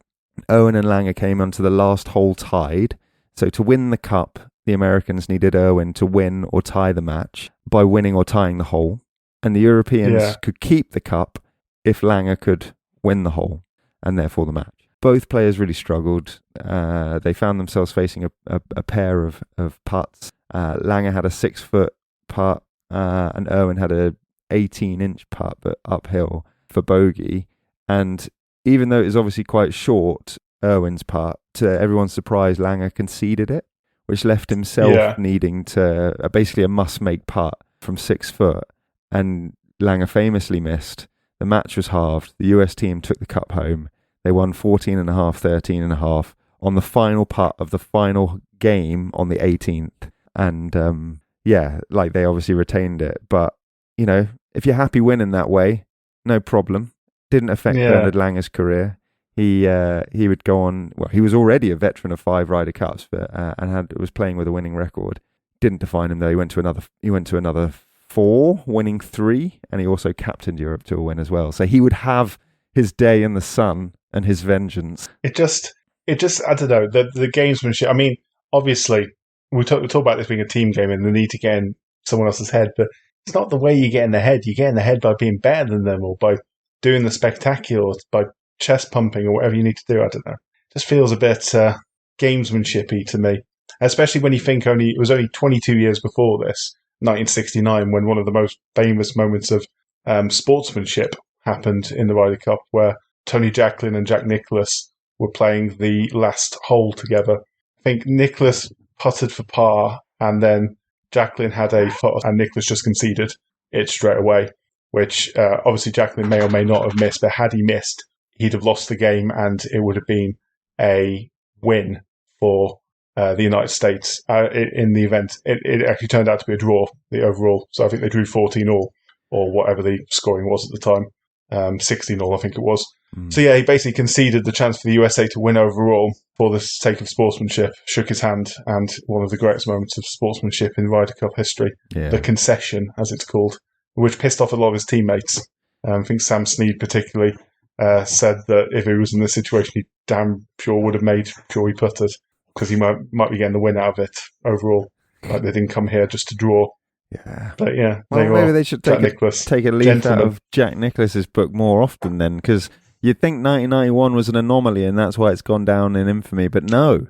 Irwin and Langer came onto the last hole tied. So to win the cup, the Americans needed Irwin to win or tie the match by winning or tying the hole. And the Europeans could keep the cup if Langer could win the hole and therefore the match. Both players really struggled. They found themselves facing a pair of putts. Langer had a 6-foot putt, and Irwin had a 18-inch putt, but uphill for bogey. And even though it was obviously quite short, Irwin's putt, to everyone's surprise, Langer conceded it, which left himself needing to basically a must-make putt from 6 foot. And Langer famously missed. The match was halved. The US team took the cup home. They won 14.5, 13.5 on the final putt of the final game on the 18th. And they obviously retained it. But, if you're happy winning that way, no problem. Didn't affect Bernard Langer's career. He would go on. Well, he was already a veteran of 5 Ryder Cups, but and was playing with a winning record. Didn't define him though. He went to another 4, winning 3, and he also captained Europe to a win as well. So he would have his day in the sun and his vengeance. It just I don't know, the gamesmanship. I mean, obviously we talk about this being a team game and the need to get in someone else's head, but it's not the way you get in the head. You get in the head by being better than them or by doing the spectacular, by chest pumping or whatever you need to do. I don't know. It just feels a bit gamesmanshipy to me, especially when you think it was only 22 years before this, 1969, when one of the most famous moments of sportsmanship happened in the Ryder Cup, where Tony Jacklin and Jack Nicklaus were playing the last hole together. I think Nicklaus putted for par, and then Jacklin had a putt, and Nicklaus just conceded it straight away, which obviously Jacklin may or may not have missed, but had he missed, he'd have lost the game, and it would have been a win for the United States in the event. It actually turned out to be a draw, the overall. So I think they drew 14-all, or whatever the scoring was at the time. 16-all, I think it was. So yeah, he basically conceded the chance for the USA to win overall for the sake of sportsmanship, shook his hand, and one of the greatest moments of sportsmanship in Ryder Cup history, the concession, as it's called, which pissed off a lot of his teammates. I think Sam Snead particularly said that if he was in this situation, he damn sure would have made sure he putted, because he might be getting the win out of it overall. Like, they didn't come here just to draw. Yeah. But yeah, well, maybe they should take a leaf out of Jack Nicklaus's book more often then, because you'd think 1991 was an anomaly and that's why it's gone down in infamy, but no.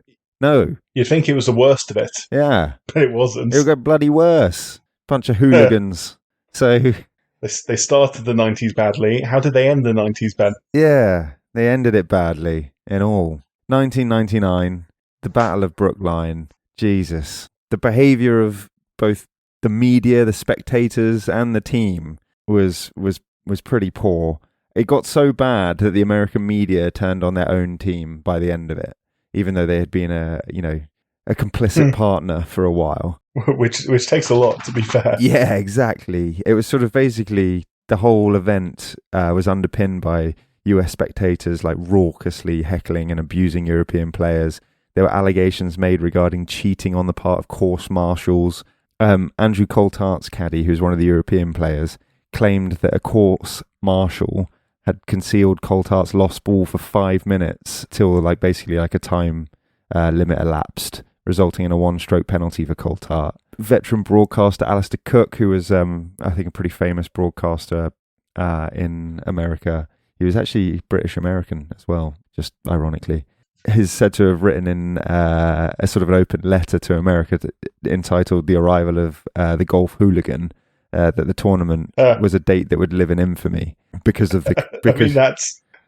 You'd think it was the worst of it. Yeah. But it wasn't. It got bloody worse. Bunch of hooligans. So they started the 90s badly. How did they end the 90s, Ben? Yeah, they ended it badly in all. 1999, the Battle of Brookline. Jesus. The behaviour of both the media, the spectators, and the team was pretty poor. It got so bad that the American media turned on their own team by the end of it, even though they had been a complicit partner for a while. Which takes a lot, to be fair. Yeah, exactly. It was sort of basically the whole event was underpinned by US spectators like raucously heckling and abusing European players. There were allegations made regarding cheating on the part of course marshals. Andrew Coulthard's caddy, who's one of the European players, claimed that a course marshal had concealed Coulthard's lost ball for 5 minutes till basically a time limit elapsed, resulting in a one-stroke penalty for Coulthard. Veteran broadcaster Alistair Cook, who was I think a pretty famous broadcaster in America, he was actually British-American as well, just ironically. He's said to have written in a sort of an open letter to America entitled "The Arrival of the Golf Hooligan," that the tournament was a date that would live in infamy because of the. Because I mean,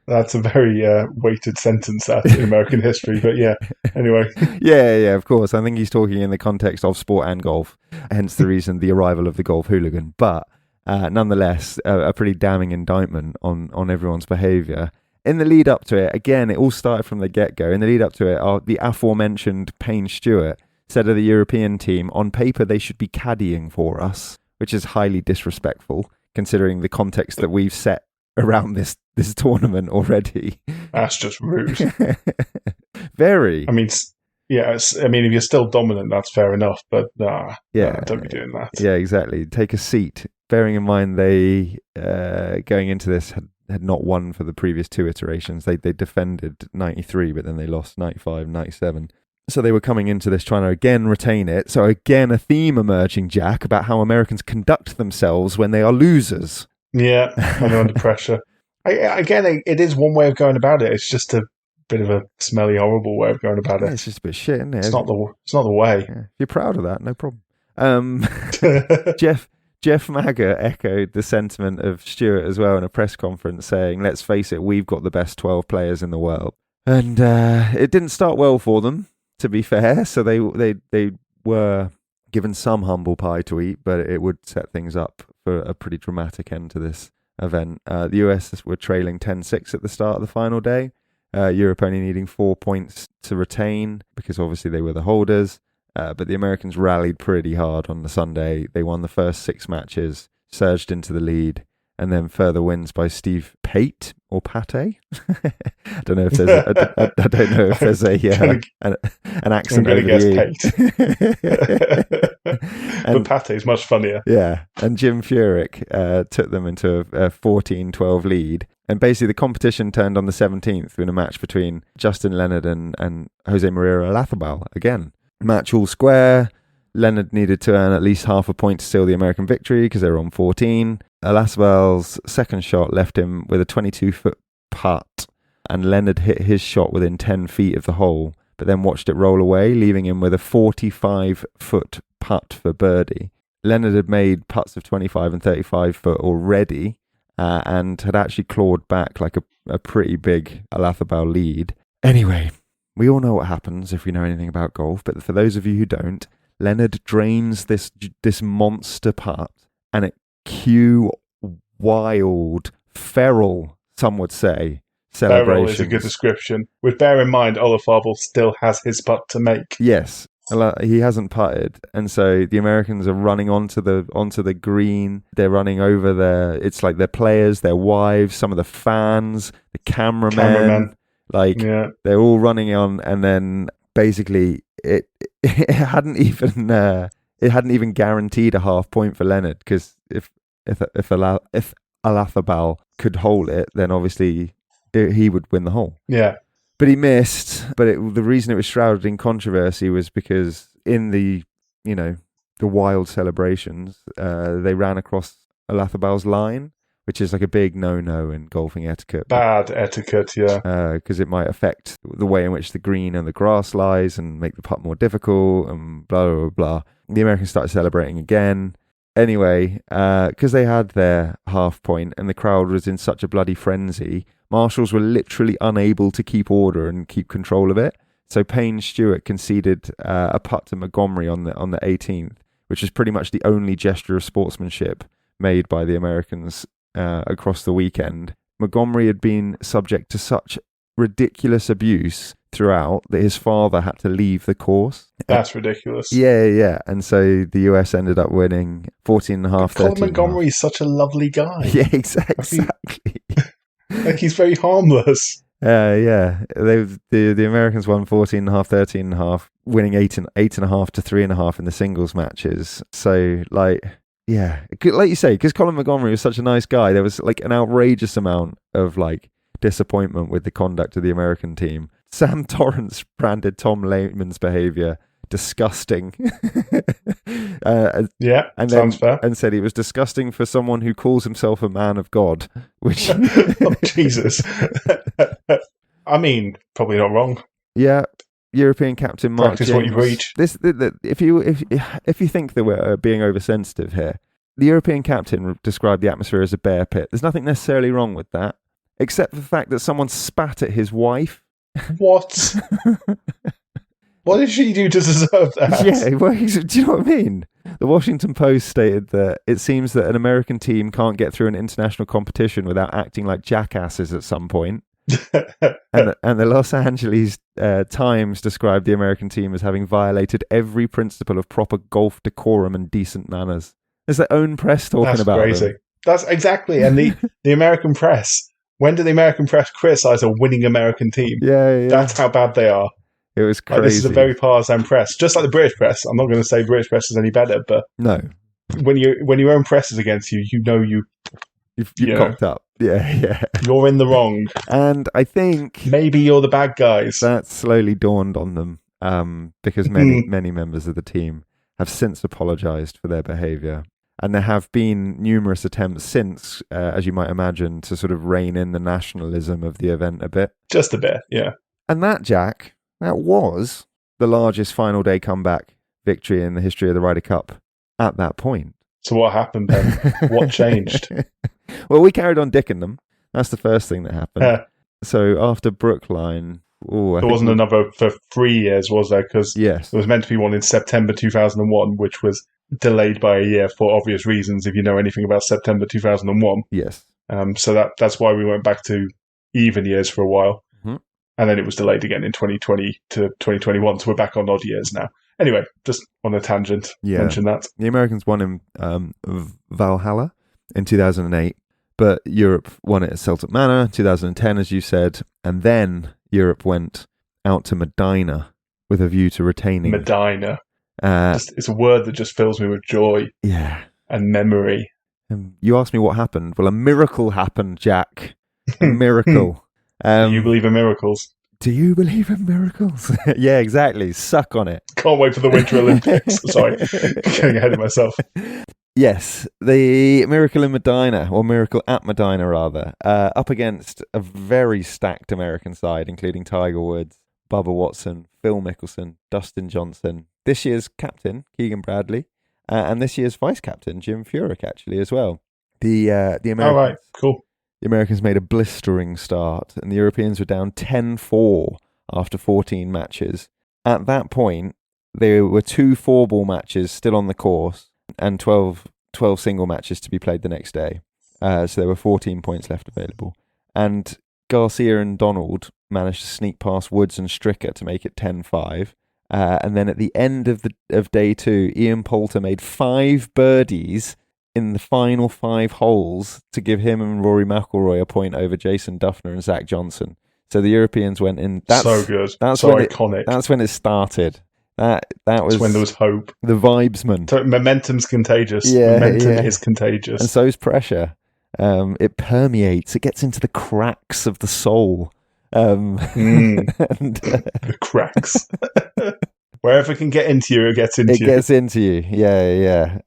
that's a very weighted sentence that in American history, but yeah. Anyway, yeah, of course. I think he's talking in the context of sport and golf, hence the reason "The Arrival of the Golf Hooligan." But nonetheless, a pretty damning indictment on everyone's behaviour. In the lead up to it, again, it all started from the get-go. In the lead up to it, the aforementioned Payne Stewart said of the European team, on paper they should be caddying for us, which is highly disrespectful, considering the context that we've set around this tournament already. That's just rude. Very. I mean, if you're still dominant, that's fair enough, but don't be doing that. Yeah, exactly. Take a seat. Bearing in mind they, going into this, had not won for the previous two iterations. They defended 93, but then they lost 95, 97. So they were coming into this trying to again retain it. So again, a theme emerging, Jack, about how Americans conduct themselves when they are losers. Yeah, when they're under pressure. It is one way of going about it. It's just a bit of a smelly, horrible way of going about it. It's just a bit shit, isn't it? It's not the way. Yeah. If you're proud of that, no problem. Jeff Magger echoed the sentiment of Stewart as well in a press conference, saying, let's face it, we've got the best 12 players in the world. And it didn't start well for them, to be fair. So they were given some humble pie to eat, but it would set things up for a pretty dramatic end to this event. The US were trailing 10-6 at the start of the final day. Europe only needing 4 points to retain, because obviously they were the holders. But the Americans rallied pretty hard on the Sunday. They won the first 6 matches, surged into the lead, and then further wins by Steve Pate or Pate. I don't know if there's an accent over the E. But Pate is much funnier. Yeah, and Jim Furyk took them into a 14-12 lead. And basically the competition turned on the 17th in a match between Justin Leonard and Jose Maria Olazabal again. Match all square. Leonard needed to earn at least half a point to seal the American victory because they were on 14. Olazabal's second shot left him with a 22-foot putt, and Leonard hit his shot within 10 feet of the hole, but then watched it roll away, leaving him with a 45-foot putt for birdie. Leonard had made putts of 25 and 35 foot already, and had actually clawed back like a pretty big Olazabal lead. Anyway, we all know what happens if we know anything about golf, but for those of you who don't, Leonard drains this monster putt, and it cue wild, feral, some would say, celebrations. Feral is a good description. With bear in mind, Olazabal still has his putt to make. Yes. He hasn't putted, and so the Americans are running onto the green. They're running over it's like their players, their wives, some of the fans, the cameramen. Like they're all running on, and then basically it hadn't even guaranteed a half point for Leonard, because if Olazabal could hole it, then obviously he would win the hole. Yeah. But he missed. But the reason it was shrouded in controversy was because in the wild celebrations, they ran across Olazabal's line, which is like a big no-no in golfing etiquette. Bad etiquette, yeah. Because it might affect the way in which the green and the grass lies and make the putt more difficult and blah, blah, blah. The Americans started celebrating again. Anyway, because they had their half point and the crowd was in such a bloody frenzy, marshals were literally unable to keep order and keep control of it. So Payne Stewart conceded a putt to Montgomery on the 18th, which is pretty much the only gesture of sportsmanship made by the Americans across the weekend. Montgomery had been subject to such ridiculous abuse throughout that his father had to leave the course. That's ridiculous. Yeah. And so the US ended up winning 14.5. Colin Montgomery's such a lovely guy. Yeah, exactly. Like, he's very harmless. Yeah. The Americans won 14.5, 13.5, winning 8.5 to 3.5 in the singles matches. So, like you say, because Colin Montgomery was such a nice guy, there was like an outrageous amount of like disappointment with the conduct of the American team. Sam Torrance branded Tom Lehman's behaviour disgusting. Sounds fair. And said he was disgusting for someone who calls himself a man of God. Which, oh, Jesus. I mean, probably not wrong. Yeah. European captain Mark Practice James. what you preach. If you think that we're being oversensitive here, the European captain described the atmosphere as a bear pit. There's nothing necessarily wrong with that, except for the fact that someone spat at his wife. What? What did she do to deserve that? Yeah, well, do you know what I mean? The Washington Post stated that it seems that an American team can't get through an international competition without acting like jackasses at some point. and the Los Angeles Times described the American team as having violated every principle of proper golf decorum and decent manners. It's their own press talking about it. That's crazy. That's exactly. And the American press. When did the American press criticize a winning American team? Yeah. That's how bad they are. It was crazy. This is a very partisan press, just like the British press. I'm not going to say British press is any better, but no. When your own press is against you, you've cocked up. Yeah. You're in the wrong. And I think maybe you're the bad guys. That slowly dawned on them because many members of the team have since apologised for their behaviour. And there have been numerous attempts since, as you might imagine, to sort of rein in the nationalism of the event a bit. Just a bit, yeah. And that was the largest final day comeback victory in the history of the Ryder Cup at that point. So what happened then? What changed? Well, we carried on dicking them. That's the first thing that happened. So after Brookline... there wasn't another for 3 years, was there? Because yes. There was meant to be one in September 2001, which was delayed by a year for obvious reasons, if you know anything about September 2001. Yes. So that's why we went back to even years for a while. Mm-hmm. And then it was delayed again in 2020 to 2021, so we're back on odd years now. Anyway, just on a tangent, mention that. The Americans won in Valhalla in 2008, but Europe won it at Celtic Manor 2010, as you said, and then Europe went out to Medina with a view to retaining. Medina. It's a word that just fills me with joy. Yeah. And memory. You asked me what happened. Well, a miracle happened, Jack. A miracle. Do you believe in miracles? Do you believe in miracles? Yeah, exactly. Suck on it. Can't wait for the Winter Olympics. Sorry, getting ahead of myself. Yes, the Miracle in Medina, or Miracle at Medina, rather, up against a very stacked American side, including Tiger Woods, Bubba Watson, Phil Mickelson, Dustin Johnson, this year's captain, Keegan Bradley, and this year's vice-captain, Jim Furyk, actually, as well. The Americans, all right, cool. The Americans made a blistering start, and the Europeans were down 10-4 after 14 matches. At that point, there were 2 4-ball matches still on the course, and 12 single matches to be played the next day. So there were 14 points left available. And Garcia and Donald managed to sneak past Woods and Stricker to make it 10-5. And then at the end of day 2, Ian Poulter made 5 birdies in the final 5 holes to give him and Rory McIlroy a point over Jason Duffner and Zach Johnson. So the Europeans went in. That's so good. That's so when iconic. That's when it started. That was when there was hope. The vibesman. So momentum's contagious. Yeah, Momentum is contagious. And so is pressure. It permeates. It gets into the cracks of the soul. And, the cracks. Wherever it can get into you, it gets into you. It gets into you. Yeah.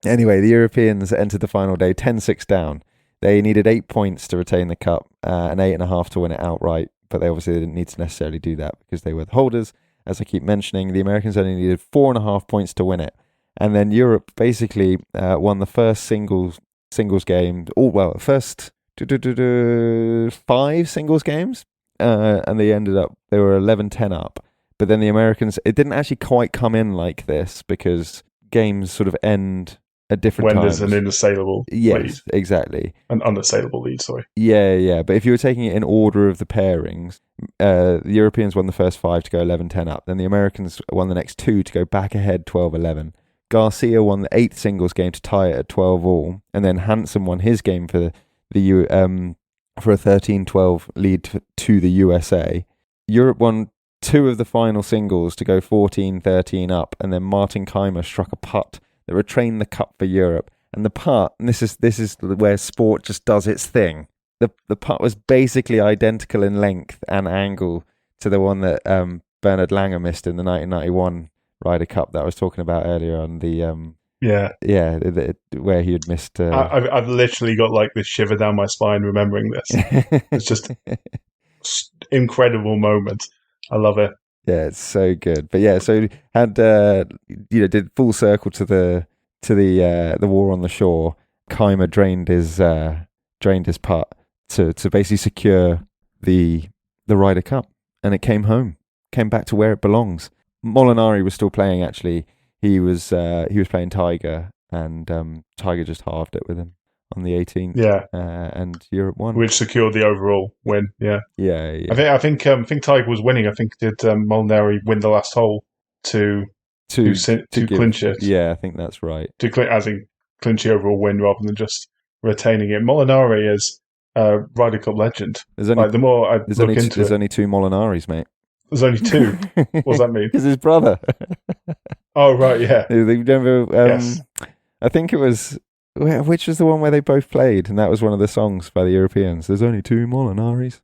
Anyway, the Europeans entered the final day 10-6 down. They needed 8 points to retain the cup and 8.5 to win it outright, but they obviously didn't need to necessarily do that because they were the holders. As I keep mentioning, the Americans only needed 4.5 points to win it. And then Europe basically won the first singles game, first 5 singles games, and they were 11-10 up. But then the Americans, it didn't actually quite come in like this because games sort of end at different times. When there's an unassailable lead. Yes, exactly. An unassailable lead, sorry. Yeah. But if you were taking it in order of the pairings, the Europeans won the first 5 to go 11-10 up. Then the Americans won the next 2 to go back ahead 12-11. Garcia won the 8th singles game to tie it at 12-all. And then Hansen won his game for a 13-12 lead to the USA. Europe won 2 of the final singles to go 14-13 up. And then Martin Keimer struck a putt that retained the cup for Europe. And the putt, and this is where sport just does its thing. The putt was basically identical in length and angle to the one that Bernard Langer missed in the 1991 Ryder Cup that I was talking about earlier on where he had missed. I've literally got like this shiver down my spine remembering this. It's just incredible moment. I love it. Yeah, it's so good. But yeah, so had did full circle to the war on the shore. Keimer drained his putt to basically secure the Ryder Cup, and it came back to where it belongs. Molinari was still playing. Actually, he was playing Tiger, and Tiger just halved it with him on the 18th. Yeah, and Europe won, which secured the overall win. Yeah. I think Tiger was winning. I think did Molinari win the last hole to clinch it? Yeah, I think that's right. As in clinch the overall win rather than just retaining it. Molinari is a Ryder Cup legend. There's only there's only 2 Molinaris, mate. There's only 2. What does that mean? Because his brother. Oh right, yeah. They remember? Yes. I think it was. Which was the one where they both played, and that was one of the songs by the Europeans. There's only 2 Molinaris.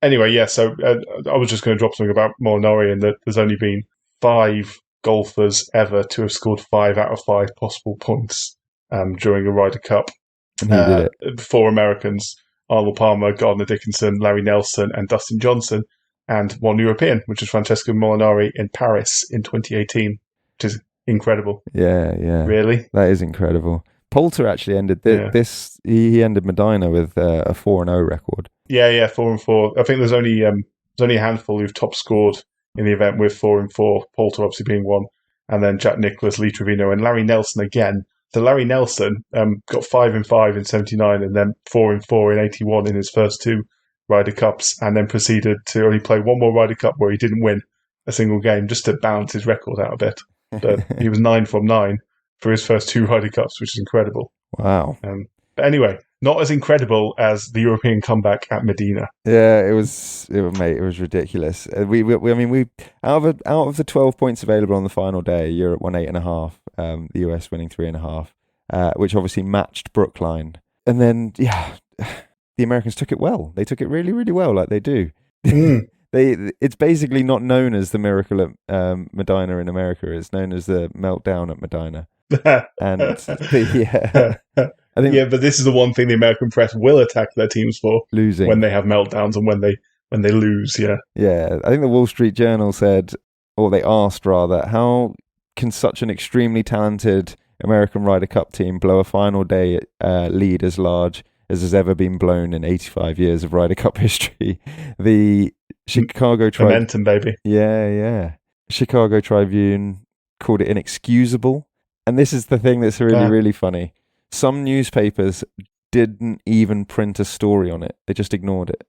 Anyway, yeah. So I was just going to drop something about Molinari, and that there's only been 5 golfers ever to have scored 5 out of 5 possible points during a Ryder Cup. And he did it. 4 Americans: Arnold Palmer, Gardner Dickinson, Larry Nelson, and Dustin Johnson, and 1 European, which is Francesco Molinari in Paris in 2018, which is incredible. Yeah. Really? That is incredible. Poulter actually ended this. He ended Medina with a 4-0 record. Yeah, 4-4. I think there's only a handful who've top scored in the event with 4-4. Poulter obviously being one, and then Jack Nicklaus, Lee Trevino, and Larry Nelson again. So Larry Nelson got 5-5 in 79, and then 4-4 in 81 in his first 2 Ryder Cups, and then proceeded to only play 1 more Ryder Cup where he didn't win a single game, just to balance his record out a bit. But he was 9 from 9 for his first 2 Ryder Cups, which is incredible. Wow. But anyway, not as incredible as the European comeback at Medina. Yeah, it was ridiculous. We out of the 12 points available on the final day, Europe won 8.5. The US winning 3.5, which obviously matched Brookline. And then the Americans took it well. They took it really, really well, like they do. It's basically not known as the miracle at Medina in America. It's known as the meltdown at Medina. And I think but this is the one thing the American press will attack their teams for: losing when they have meltdowns and when they lose. Yeah. I think the Wall Street Journal said, or they asked rather, how can such an extremely talented American Ryder Cup team blow a final day lead as large as has ever been blown in 85 years of Ryder Cup history? The Chicago Tribune, momentum, baby. Yeah. Chicago Tribune called it inexcusable, and this is the thing that's really, really funny. Some newspapers didn't even print a story on it; they just ignored it.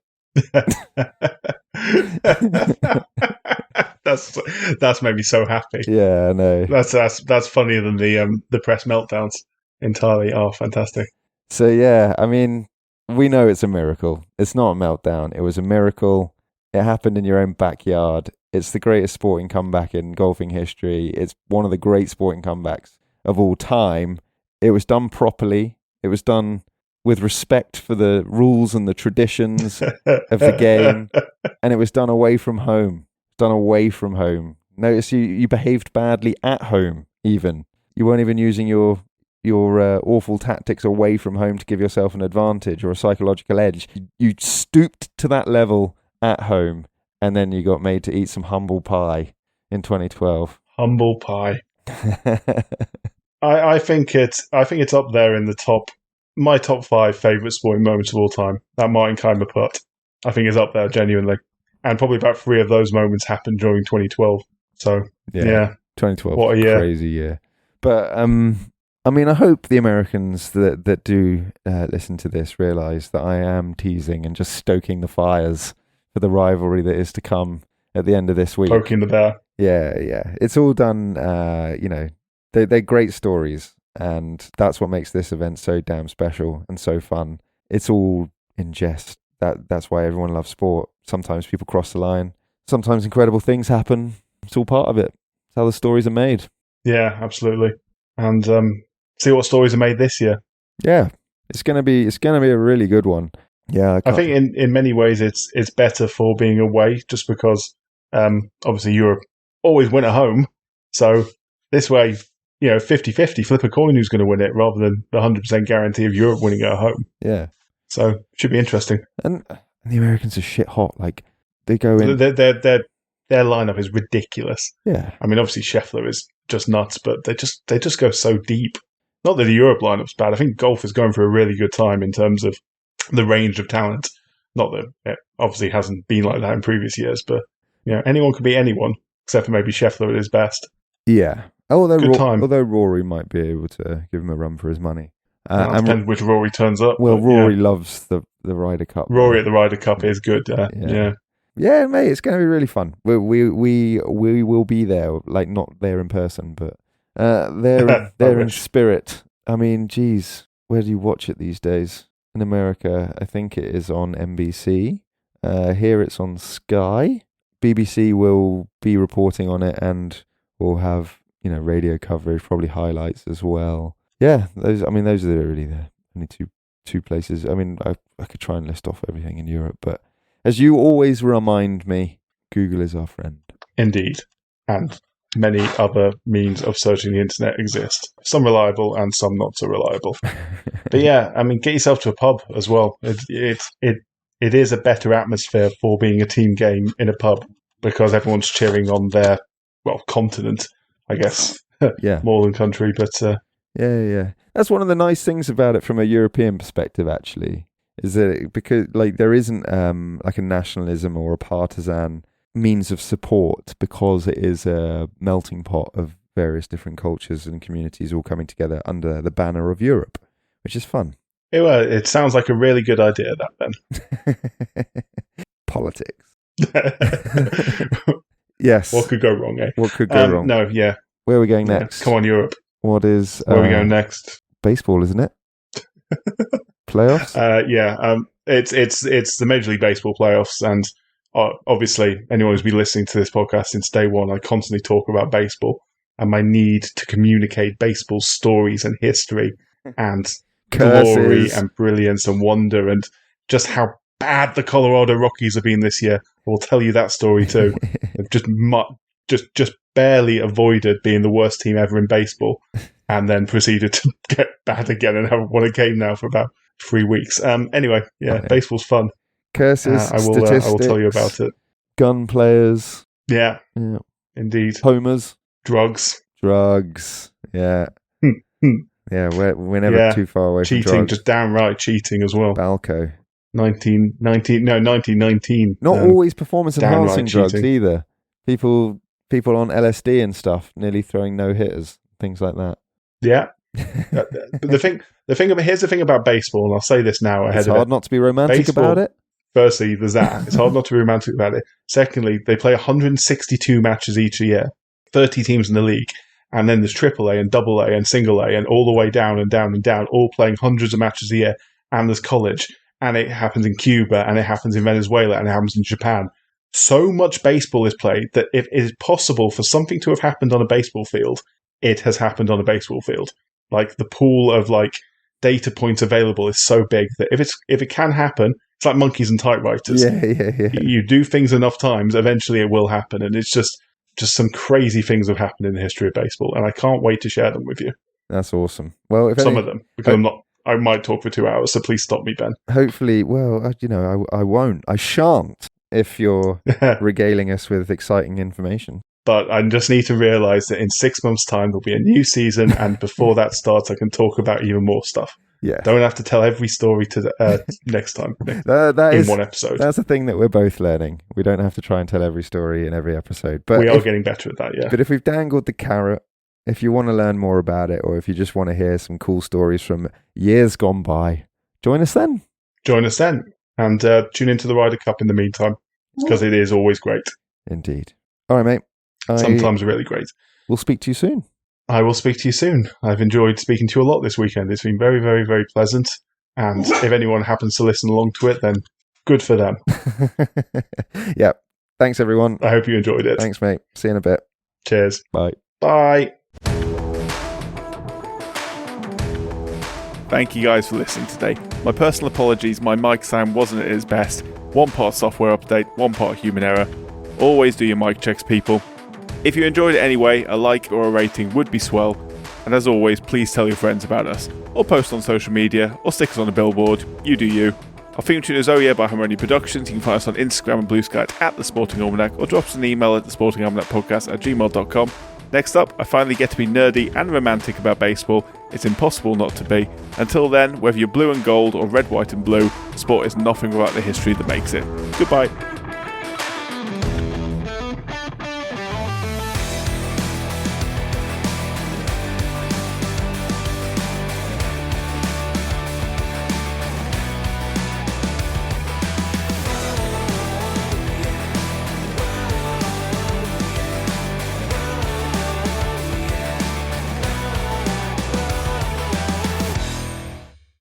That's made me so happy. Yeah, I know. That's funnier than the press meltdowns entirely. Oh, fantastic. So yeah, I mean, we know it's a miracle. It's not a meltdown. It was a miracle. It happened in your own backyard. It's the greatest sporting comeback in golfing history. It's one of the great sporting comebacks of all time. It was done properly. It was done with respect for the rules and the traditions of the game, and it was done away from home. Done away from home. Notice you behaved badly at home. Even you weren't even using your awful tactics away from home to give yourself an advantage or a psychological edge. You stooped to that level at home, and then you got made to eat some humble pie in 2012. Humble pie. I think it's up there in my top 5 favourite sporting moments of all time. That Martin Keimer putt, I think, is up there genuinely, and probably about 3 of those moments happened during 2012. So yeah. 2012, what a year. Crazy year. But I mean, I hope the Americans that do listen to this realise that I am teasing and just stoking the fires for the rivalry that is to come at the end of this week. Poking the bear. Yeah. It's all done, they're great stories, and that's what makes this event so damn special and so fun. It's all in jest. That's why everyone loves sport. Sometimes people cross the line. Sometimes incredible things happen. It's all part of it. It's how the stories are made. Yeah, absolutely. And see what stories are made this year. Yeah, it's gonna be a really good one. Yeah, I think in many ways it's better for being away, just because obviously Europe always win at home. So this way, 50-50, flip a coin who's going to win it, rather than the 100% guarantee of Europe winning at home. Yeah. So it should be interesting. And the Americans are shit hot. Like, they go in. Their lineup is ridiculous. Yeah. I mean, obviously Scheffler is just nuts, but they just go so deep. Not that the Europe lineup's bad. I think golf is going for a really good time in terms of the range of talent. Not that it obviously hasn't been like that in previous years, but anyone could be anyone, except for maybe Scheffler at his best. Yeah. Although Rory might be able to give him a run for his money. And depends which Rory turns up. Well, Rory loves the Ryder Cup. Rory at the Ryder Cup is good. Yeah. Yeah, mate, it's going to be really fun. We will be there, like not there in person, but there in spirit. I mean, geez, where do you watch it these days? In America, I think it is on NBC. Here it's on Sky. BBC will be reporting on it, and we'll have radio coverage, probably highlights as well. Yeah, those are really the only two places. I mean, I could try and list off everything in Europe, but as you always remind me, Google is our friend. Indeed. And many other means of searching the internet exist. Some reliable and some not so reliable. But yeah, I mean, get yourself to a pub as well. It is a better atmosphere for being a team game in a pub, because everyone's cheering on their, continent, I guess. Yeah. More than country, but... Yeah. That's one of the nice things about it from a European perspective, actually, is that because there isn't like a nationalism or a partisan means of support, because it is a melting pot of various different cultures and communities all coming together under the banner of Europe, which is fun. It sounds like a really good idea, that then. Politics. Yes. What could go wrong, eh? What could go wrong? No, yeah. Where are we going next? Come on, Europe. Where are we going next? Baseball, isn't it? Playoffs? It's the Major League Baseball playoffs, and obviously anyone who's been listening to this podcast since day one, I constantly talk about baseball and my need to communicate baseball's stories and history and glory and brilliance and wonder, and just how bad the Colorado Rockies have been this year. I will tell you that story too. just barely avoided being the worst team ever in baseball, and then proceeded to get bad again and haven't won a game now for about 3 weeks. Anyway, baseball's fun. Curses, I will tell you about it. Gun players. Yeah. Indeed. Homers. Drugs. Yeah. Yeah, we're never too far away cheating, from drugs. Just downright cheating as well. Balco. 1919. Not always performance-enhancing drugs cheating. either. People on LSD and stuff, nearly throwing no-hitters, things like that. Yeah. But here's the thing about baseball, and I'll say this now ahead of it. It's hard not to be romantic about it. Firstly, there's that. It's hard not to be romantic about it. Secondly, they play 162 matches each year, 30 teams in the league. And then there's AAA and AA and single A and all the way down and down and down, all playing hundreds of matches a year. And there's college. And it happens in Cuba, and it happens in Venezuela, and it happens in Japan. So much baseball is played that if it is possible for something to have happened on a baseball field, it has happened on a baseball field. Like, the pool of, like, data points available is so big that if it can happen, it's like monkeys and typewriters. Yeah. You do things enough times, eventually it will happen. And it's just some crazy things have happened in the history of baseball, and I can't wait to share them with you. That's awesome. Well, Some of them, because I might talk for 2 hours, so please stop me, Ben. Hopefully, well, I won't. I shan't if you're regaling us with exciting information. But I just need to realise that in 6 months' time, there'll be a new season, and before that starts, I can talk about even more stuff. Yeah. Don't have to tell every story to next time in one episode. That's the thing that we're both learning. We don't have to try and tell every story in every episode. But we are getting better at that, yeah. But if we've dangled the carrot, if you want to learn more about it, or if you just want to hear some cool stories from years gone by, join us then. And tune into the Ryder Cup in the meantime, because it is always great. Indeed. All right, mate. Sometimes really great. We'll speak to you soon. I will speak to you soon. I've enjoyed speaking to you a lot this weekend. It's been very, very, very pleasant. And if anyone happens to listen along to it, then good for them. Yeah. Thanks, everyone. I hope you enjoyed it. Thanks, mate. See you in a bit. Cheers. Bye. Bye. Thank you guys for listening today. My personal apologies, my mic sound wasn't at its best. One part software update, one part human error. Always do your mic checks, people. If you enjoyed it anyway, a like or a rating would be swell. And as always, please tell your friends about us. Or post on social media, or stick us on a billboard. You do you. Our theme tune is Oh Yeah by Harmony Productions. You can find us on Instagram and Blue Sky at The Sporting Almanac, or drop us an email at thesportingalmanacpodcast@gmail.com. Next up, I finally get to be nerdy and romantic about baseball. It's impossible not to be. Until then, whether you're blue and gold or red, white and blue, sport is nothing without the history that makes it. Goodbye.